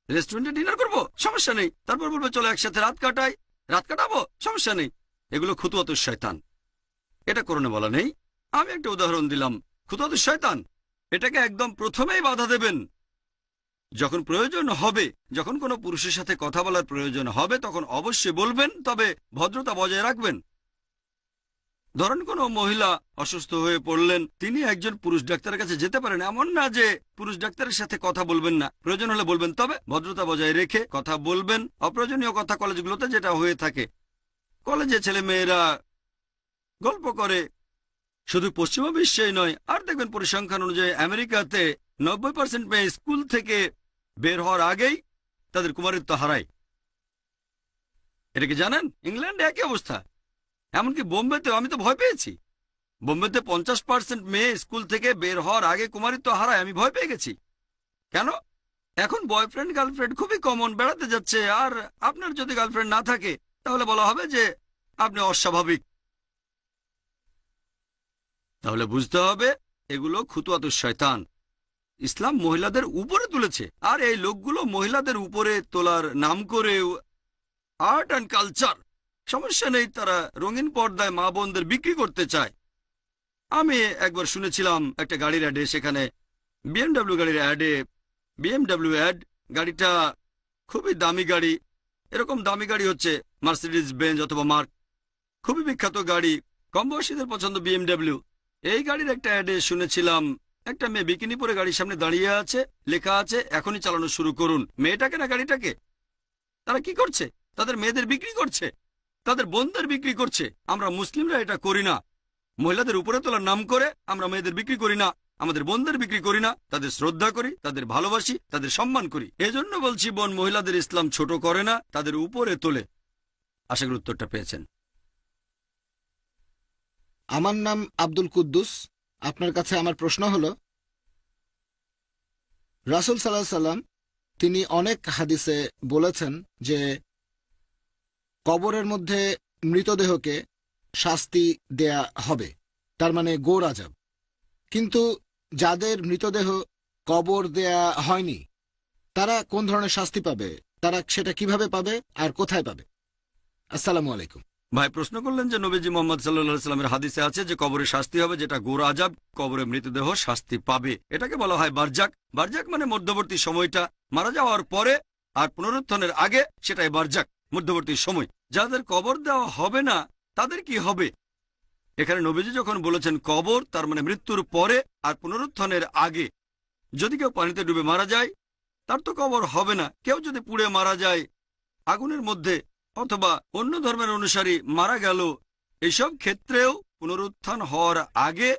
রেস্টুরেন্টে ডিনার করবো, সমস্যা নেই। তারপর বলবে চলো একসাথে রাত কাটাই। রাত কাটাবো, সমস্যা নেই। এগুলো খুতুয়াতুশ শয়তান। এটা কোরআনে বলা নেই, আমি একটা উদাহরণ দিলাম। খুতুয়াতুশ শয়তান, এটাকে একদম প্রথমেই বাধা দেবেন। যখন প্রয়োজন হবে, যখন কোনো পুরুষের সাথে কথা বলার প্রয়োজন হবে, তখন অবশ্যই বলবেন, তবে ভদ্রতা বজায় রাখবেন। ধরেন কোনো মহিলা অসুস্থ হয়ে পড়লেন, তিনি একজন পুরুষ ডাক্তারের কাছে যেতে পারেন, এমন না যে পুরুষ ডাক্তারের সাথে কথা বলবেন না, প্রয়োজন হলে বলবেন, তবে ভদ্রতা বজায় রেখে কথা বলবেন। অপ্রয়োজনীয় কথা কলেজগুলোতে যেটা হয়ে থাকে, কলেজে ছেলে মেয়েরা গল্প করে, শুধু পশ্চিমা বিশ্বেই নয়। আর দেখবেন পরিসংখ্যান অনুযায়ী আমেরিকাতে 90% মেয়ে স্কুল থেকে বের হওয়ার আগেই তাদের কুমারিত্ব হারায়। এটা কি জানেন? ইংল্যান্ডে একই অবস্থা। এমনকি বোম্বেতেও, আমি তো ভয় পেয়েছি। বোম্বেতে 50% মেয়ে স্কুল থেকে বের হওয়ার আগে কুমারিত্ব হারায়। আমি ভয় পেয়ে গেছি। কেন? এখন বয়ফ্রেন্ড গার্লফ্রেন্ড খুবই কমন, বেড়াতে যাচ্ছে। আর আপনার যদি গার্লফ্রেন্ড না থাকে তাহলে বলা হবে যে আপনি অস্বাভাবিক। তাহলে বুঝতে হবে এগুলো খুতুয়াতুশ শয়তান। ইসলাম মহিলাদের উপরে তুলেছে, আর এই লোকগুলো মহিলাদের উপরে তোলার নাম করে আর্ট অ্যান্ড কালচার, সমস্যা নেই, তারা রঙিন পর্দায় মা বোনদের বিক্রি করতে চায়। আমি একবার শুনেছিলাম একটা গাড়ির অ্যাডে, সেখানে BMW গাড়ির অ্যাডে, BMW অ্যাড, গাড়িটা খুবই দামি গাড়ি। এরকম দামি গাড়ি হচ্ছে মার্সিডিজ বেঞ্জ অথবা মার্ক, খুবই বিখ্যাত গাড়ি, কম বয়সীদের পছন্দ BMW। এই গাড়ির একটা অ্যাডে শুনেছিলাম একটা মেয়ে বিকিনি পরে গাড়ির সামনে দাঁড়িয়ে আছে, লেখা আছে এখনই চালানো শুরু করুন। মেয়েটাকে না গাড়িটাকে? তারা কি করছে? তাদের মেয়েদের বিক্রি করছে, তাদের বোনদের বিক্রি করছে। আমরা মুসলিমরা এটা করি না। মহিলাদের উপরে তোলার নাম করে আমরা মেয়েদের বিক্রি করি না, আমাদের বোনদের বিক্রি করি না, তাদের শ্রদ্ধা করি, তাদের ভালোবাসি, তাদের সম্মান করি। এজন্য বলছি বোন, মহিলাদের ইসলাম ছোট করে না, তাদের উপরে তোলে। আশা করি উত্তরটা পেয়েছেন। আমার নাম আব্দুল কুদ্দুস। আপনার কাছে আমার প্রশ্ন হলো, রাসূল সাল্লাল্লাহু আলাইহি সাল্লাম তিনি অনেক হাদিসে বলেছেন যে কবরের মধ্যে মৃতদেহকে শাস্তি দেয়া হবে, তার মানে গোর আযাব। কিন্তু যাদের মৃতদেহ কবর দেয়া হয়নি তারা কোন ধরনের শাস্তি পাবে, তারা সেটা কিভাবে পাবে আর কোথায় পাবে? আসসালামু আলাইকুম। ভাই প্রশ্ন করলেন যে নবীজি মোহাম্মদ সাল্লাল্লাহু আলাইহি সাল্লামের হাদিসে আছে যে কবরে শাস্তি হবে, যেটা গোর আযাব, কবরে মৃতদেহ শাস্তি পাবে। এটাকে বলা হয় বারজাক। বারজাক মানে মধ্যবর্তী সময়টা, মারা যাওয়ার পরে আর পুনরুত্থানের আগে, সেটাই বারজাক, মধ্যবর্তী সময়। যাদের কবর দেওয়া হবে না তাদের কি হবে? এখানে নবীজি যখন বলেছেন কবর, তার মানে মৃত্যুর পরে আর পুনরুত্থানের আগে। যদি কেউ পানিতে ডুবে মারা যায় তার তো কবর হবে না। কেউ যদি পুড়ে মারা যায় আগুনের মধ্যে, অথবা অন্য ধর্মের অনুসারী মারা গেল, এইসব ক্ষেত্রেও পুনরুত্থান হওয়ার আগে,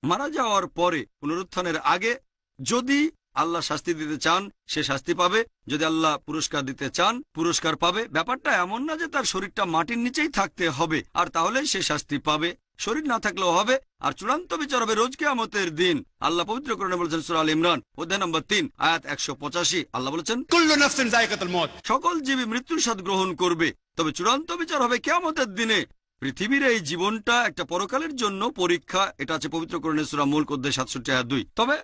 মারা যাওয়ার পরে, পুনরুত্থানের আগে যদি আল্লাহ শাস্তি দিতে চান সে শাস্তি পাবে, যদি আল্লাহ পুরস্কার দিতে চান পুরস্কার পাবে। ব্যাপারটা এমন না যে তার শরীরটা মাটির নিচেই থাকতে হবে আর তাহলেই সে শাস্তি পাবে, শরীর না থাকলেও হবে। আর চূড়ান্ত বিচার হবে রোজ কিয়ামতের দিন। আল্লাহ পবিত্র কোরআনে বলেছেন সূরা আল ইমরান অধ্যায় নম্বর 3 আয়াত 185, আল্লাহ বলেছেন कुल्लु नफ्सिन जायकातुल मौत। সকল জীবী মৃত্যুর স্বাদ গ্রহণ করবে, তবে চূড়ান্ত বিচার হবে কিয়ামতের দিনে। পৃথিবীর এই জীবনটা একটা পরকালের জন্য পরীক্ষা, এটা আছে পবিত্র কোরআনে সূরা মুলক অধ্যায় 67 আয়াত 2। তবে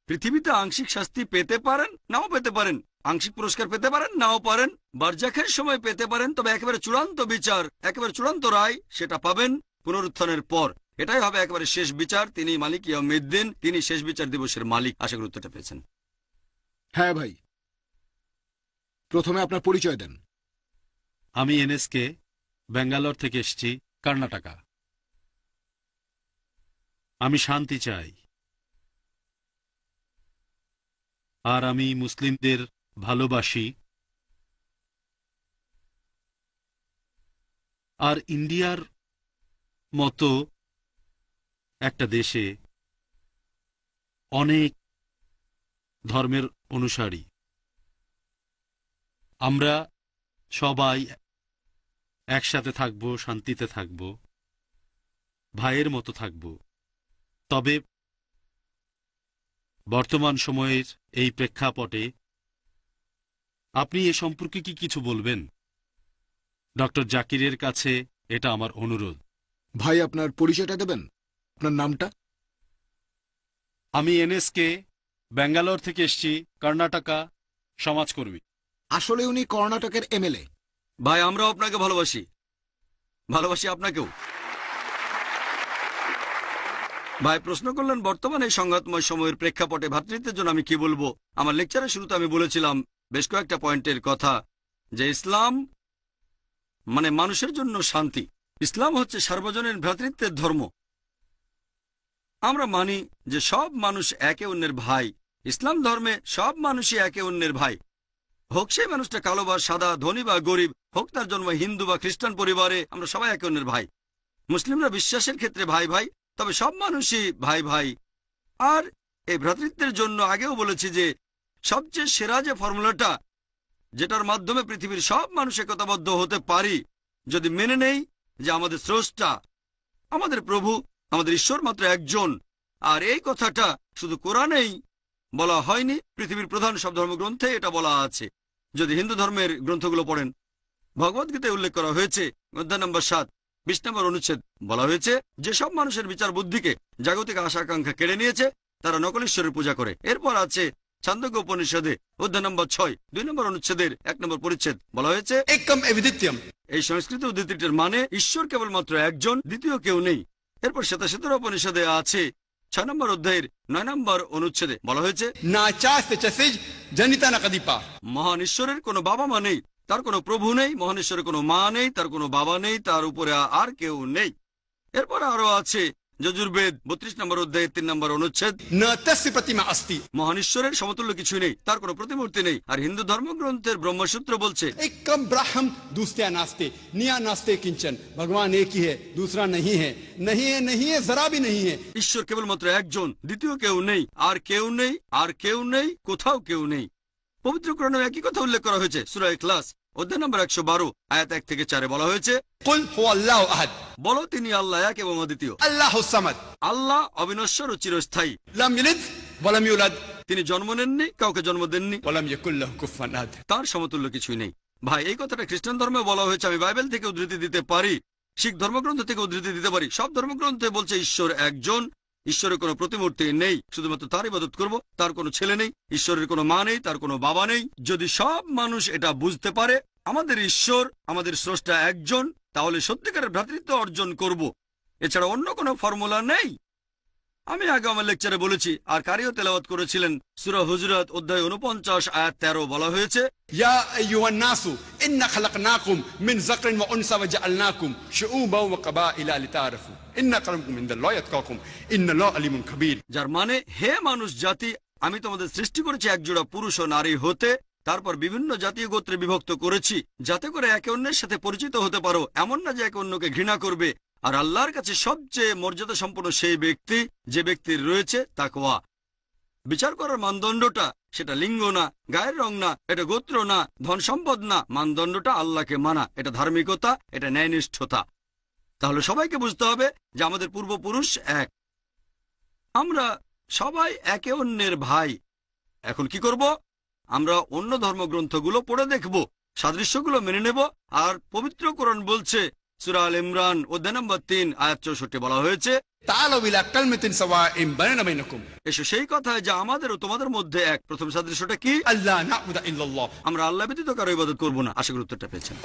পৃথিবীতে আংশিক শাস্তি পেতে পারেন, নাও পেতে পারেন, আংশিক পুরস্কার পেতে পারেন, নাও পারেন, বারজাকের সময় পেতে পারেন, তবে একেবারে চূড়ান্ত বিচার, একেবারে চূড়ান্ত রায় সেটা পাবেন পুনরুত্থানের পর। এটাই হবে একেবারে শেষ বিচার। তিনি মালিক ইয়াউমিদ্দিন, তিনি শেষ বিচার দিবসের মালিক। আশা করি উত্তরটা পেয়েছেন। হ্যাঁ ভাই, প্রথমে আপনার পরিচয় দেন। আমি এনএসকে, ব্যাঙ্গালোর থেকে এসেছি, কর্ণাটকা। আমি শান্তি চাই, আর আমি মুসলিমদের ভালোবাসি। আর ইন্ডিয়ার মতো একটা দেশে অনেক ধর্মের অনুসারী, আমরা সবাই একসাথে থাকব, শান্তিতে থাকব, ভাইয়ের মতো থাকব। তবে বর্তমান সময়ের এই প্রেক্ষাপটে আপনি এ সম্পর্কে কি কিছু বলবেন? ডক্টর জাকিরের কাছে এটা আমার অনুরোধ। ভাই আপনার পরিচয়টা দেবেন, আপনার নামটা? আমি এনএসকে, ব্যাঙ্গালোর থেকে এসেছি, কর্ণাটকা, সমাজকর্মী। আসলে উনি কর্ণাটকের এমএলএ। ভাই আমরাও আপনাকে ভালোবাসি, ভালোবাসি আপনাকেও। ভাই প্রশ্ন করলেন বর্তমানে এই সংঘাতময় সময়ের প্রেক্ষাপটে ভ্রাতৃত্বের জন্য আমি কি বলবো। আমার লেকচারের শুরুতে আমি বলেছিলাম বেশ কয়েকটা পয়েন্টের কথা, যে ইসলাম মানে মানুষের জন্য শান্তি। ইসলাম হচ্ছে সার্বজনীন ভ্রাতৃত্বের ধর্ম। আমরা মানি যে সব মানুষ একে অন্যের ভাই। ইসলাম ধর্মে সব মানুষই একে অন্যের ভাই, হোক সেই মানুষটা কালো বা সাদা, ধনী বা গরিব, হোক তার জন্ম হিন্দু বা খ্রিস্টান পরিবারে, আমরা সবাই একে অন্যের ভাই। মুসলিমরা বিশ্বাসের ক্ষেত্রে ভাই ভাই, তবে সব মানুষই ভাই ভাই। আর এই ভ্রাতৃত্বের জন্য আগেও বলেছি যে সবচেয়ে সেরা যে ফর্মুলাটা, যেটার মাধ্যমে পৃথিবীর সব মানুষ একতাবদ্ধ হতে পারি, যদি মেনে নেই যে আমাদের স্রষ্টা, আমাদের প্রভু, আমাদের ঈশ্বর মাত্র একজন। আর এই কথাটা শুধু কোরআনেই বলা হয়নি, পৃথিবীর প্রধান সব ধর্মগ্রন্থে এটা বলা আছে। যদি হিন্দু ধর্মের গ্রন্থগুলো পড়েন, ভগবদ্গীতায় উল্লেখ করা হয়েছে অধ্যায় নম্বর 7 20 নম্বর অনুচ্ছেদ, বলা হয়েছে যে সব মানুষের বিচার বুদ্ধিকে জাগতিক আশা আকাঙ্ক্ষা কেড়ে নিয়েছে, তারা নকল ঈশ্বরের পূজা করে। এরপর আছে ছান্দোক্য উপনিষদে অধ্যায় নম্বর 6 2 নম্বর অনুচ্ছেদের 1 নম্বর পরিচ্ছেদ, বলা হয়েছে एकम एविदित्यम। এই সংস্কৃত উদ্ধৃতিটির মানে ঈশ্বর কেবলমাত্র একজন, দ্বিতীয় কেউ নেই। এরপর শ্বেতাশ্বতর উপনিষদে আছে 6 নম্বর অধ্যায়ের 9 নম্বর অনুচ্ছেদে, বলা হয়েছে नाचास्ते चसिज जनिता न कदीपा। মহান ঈশ্বরের কোনো বাবা মা নেই, তার কোনো প্রভু নেই, মহান ঈশ্বরের কোনো মা নেই, তার কোনো বাবা নেই, তার উপরে আর কেউ নেই। এরপর আরো আছে যজুর্বেদ 32 নম্বর অধ্যায়ে 3 নম্বর অনুচ্ছেদ, न तस्य प्रतिमा अस्ति। মহান ঈশ্বরের সমতুল্য কিছুই নেই, তার কোনো প্রতিমূর্তি নেই। আর হিন্দু ধর্মগ্রন্থের ব্রহ্মসূত্র বলছে एकम ब्राह्म दूसत्या नास्ते निया नास्ते किंचन। भगवान एक ही है, दूसरा नहीं है, नहीं है, नहीं है, जरा भी नहीं है। ঈশ্বর কেবলমাত্র একজন, দ্বিতীয় কেউ নেই, আর কেউ নেই, আর কেউ নেই, কোথাও কেউ নেই। পবিত্র কোরআনে একই কথা উল্লেখ করা হয়েছে। সূরা ইখলাস অধ্যায় নম্বর 112 আয়াত 1 থেকে 4 বলা হয়েছে, कुल हुवा अल्लाहु अहद, বলো তিনি আল্লাহ এক এবং অদ্বিতীয়। अल्लाहु समद, আল্লাহ অবিনশ্বর ও চিরস্থায়ী। लम यलिद वलम यूलद, তিনি জন্ম নেননি, কাউকে জন্ম দেননি, वलम यकुल लहु कुफुवन अहद। তার সমতুল্য কিছুই নেই। ভাই, এই কথাটা খ্রিস্টান ধর্মে বলা হয়েছে। আমি বাইবেল থেকে উদ্ধৃতি দিতে পারি, শিখ ধর্মগ্রন্থ থেকে উদ্ধৃতি দিতে পারি। সব ধর্মগ্রন্থে বলছে ঈশ্বর একজন, ঈশ্বরের কোনো প্রতিমূর্তি নেই, শুধুমাত্র তার ইবাদত করব। তার কোনো ছেলে নেই, ঈশ্বরের কোনো মা নেই, তার কোনো বাবা নেই। যদি সব মানুষ এটা বুঝতে পারে আমাদের ঈশ্বর, আমাদের স্রষ্টা একজন, তাহলে সত্যিকারের ভ্রাতৃত্ব অর্জন করব। এছাড়া অন্য কোনো ফর্মুলা নেই। আমি আগে আমার লেকচারে বলেছি, আর কারিও তেলাওয়াত করেছিলেন, সূরা হুজুরাত অধ্যায় 49 আয়াত 13 বলা হয়েছে, या अय्युहन नासु इन्ना खलकनाकुम मिन ज़करिन व उनसा व जअलनाकुम शुऊबा व क़बाइला लितारफू इन्ना अक़रबकुम इनदल्लाहि अत्क़ाकुम इन्नल्लाहा अलीमुन खबीर। যার মানে, হে মানুষ জাতি, আমি তোমাদের সৃষ্টি করেছি একজোড়া পুরুষ ও নারী হতে, তারপর বিভিন্ন জাতীয় গোত্রে বিভক্ত করেছি, যাতে করে একে অন্যের সাথে পরিচিত হতে পারো, এমন না যে একে অন্যকে ঘৃণা করবে। আর আল্লাহর কাছে সবচেয়ে মর্যাদা সম্পন্ন সেই ব্যক্তি যে ব্যক্তির রয়েছে তাকওয়া। বিচার করার মানদণ্ডটা সেটা লিঙ্গ না, গায়ের রং না, এটা গোত্র না, ধন সম্পদ না, মানদণ্ডটা আল্লাহকে মানা, এটা ধার্মিকতা, এটা ন্যায়নিষ্ঠতা। তাহলে সবাইকে বুঝতে হবে যে আমাদের পূর্বপুরুষ এক, আমরা সবাই একে অন্যের ভাই। এখন কি করব? আমরা অন্য ধর্মগ্রন্থগুলো পড়ে দেখব, সাদৃশ্যগুলো মেনে নেব। আর পবিত্র কোরআন বলছে, সূরা আল ইমরান অধ্যায় নম্বর 3 আয়াত 64 বলা হয়েছে, तालू इला कलमतिन सवाइम बैना बैनकुम। এসো সেই কথায় যা আমাদের ও তোমাদের মধ্যে এক। প্রথম সাদৃশ্যটা কি? अल्लाह नाबुदा इल्लल्लाह, আমরা আল্লাহ ব্যতীত কারো ইবাদত করব না। আশা করি উত্তরটা পেয়েছেন।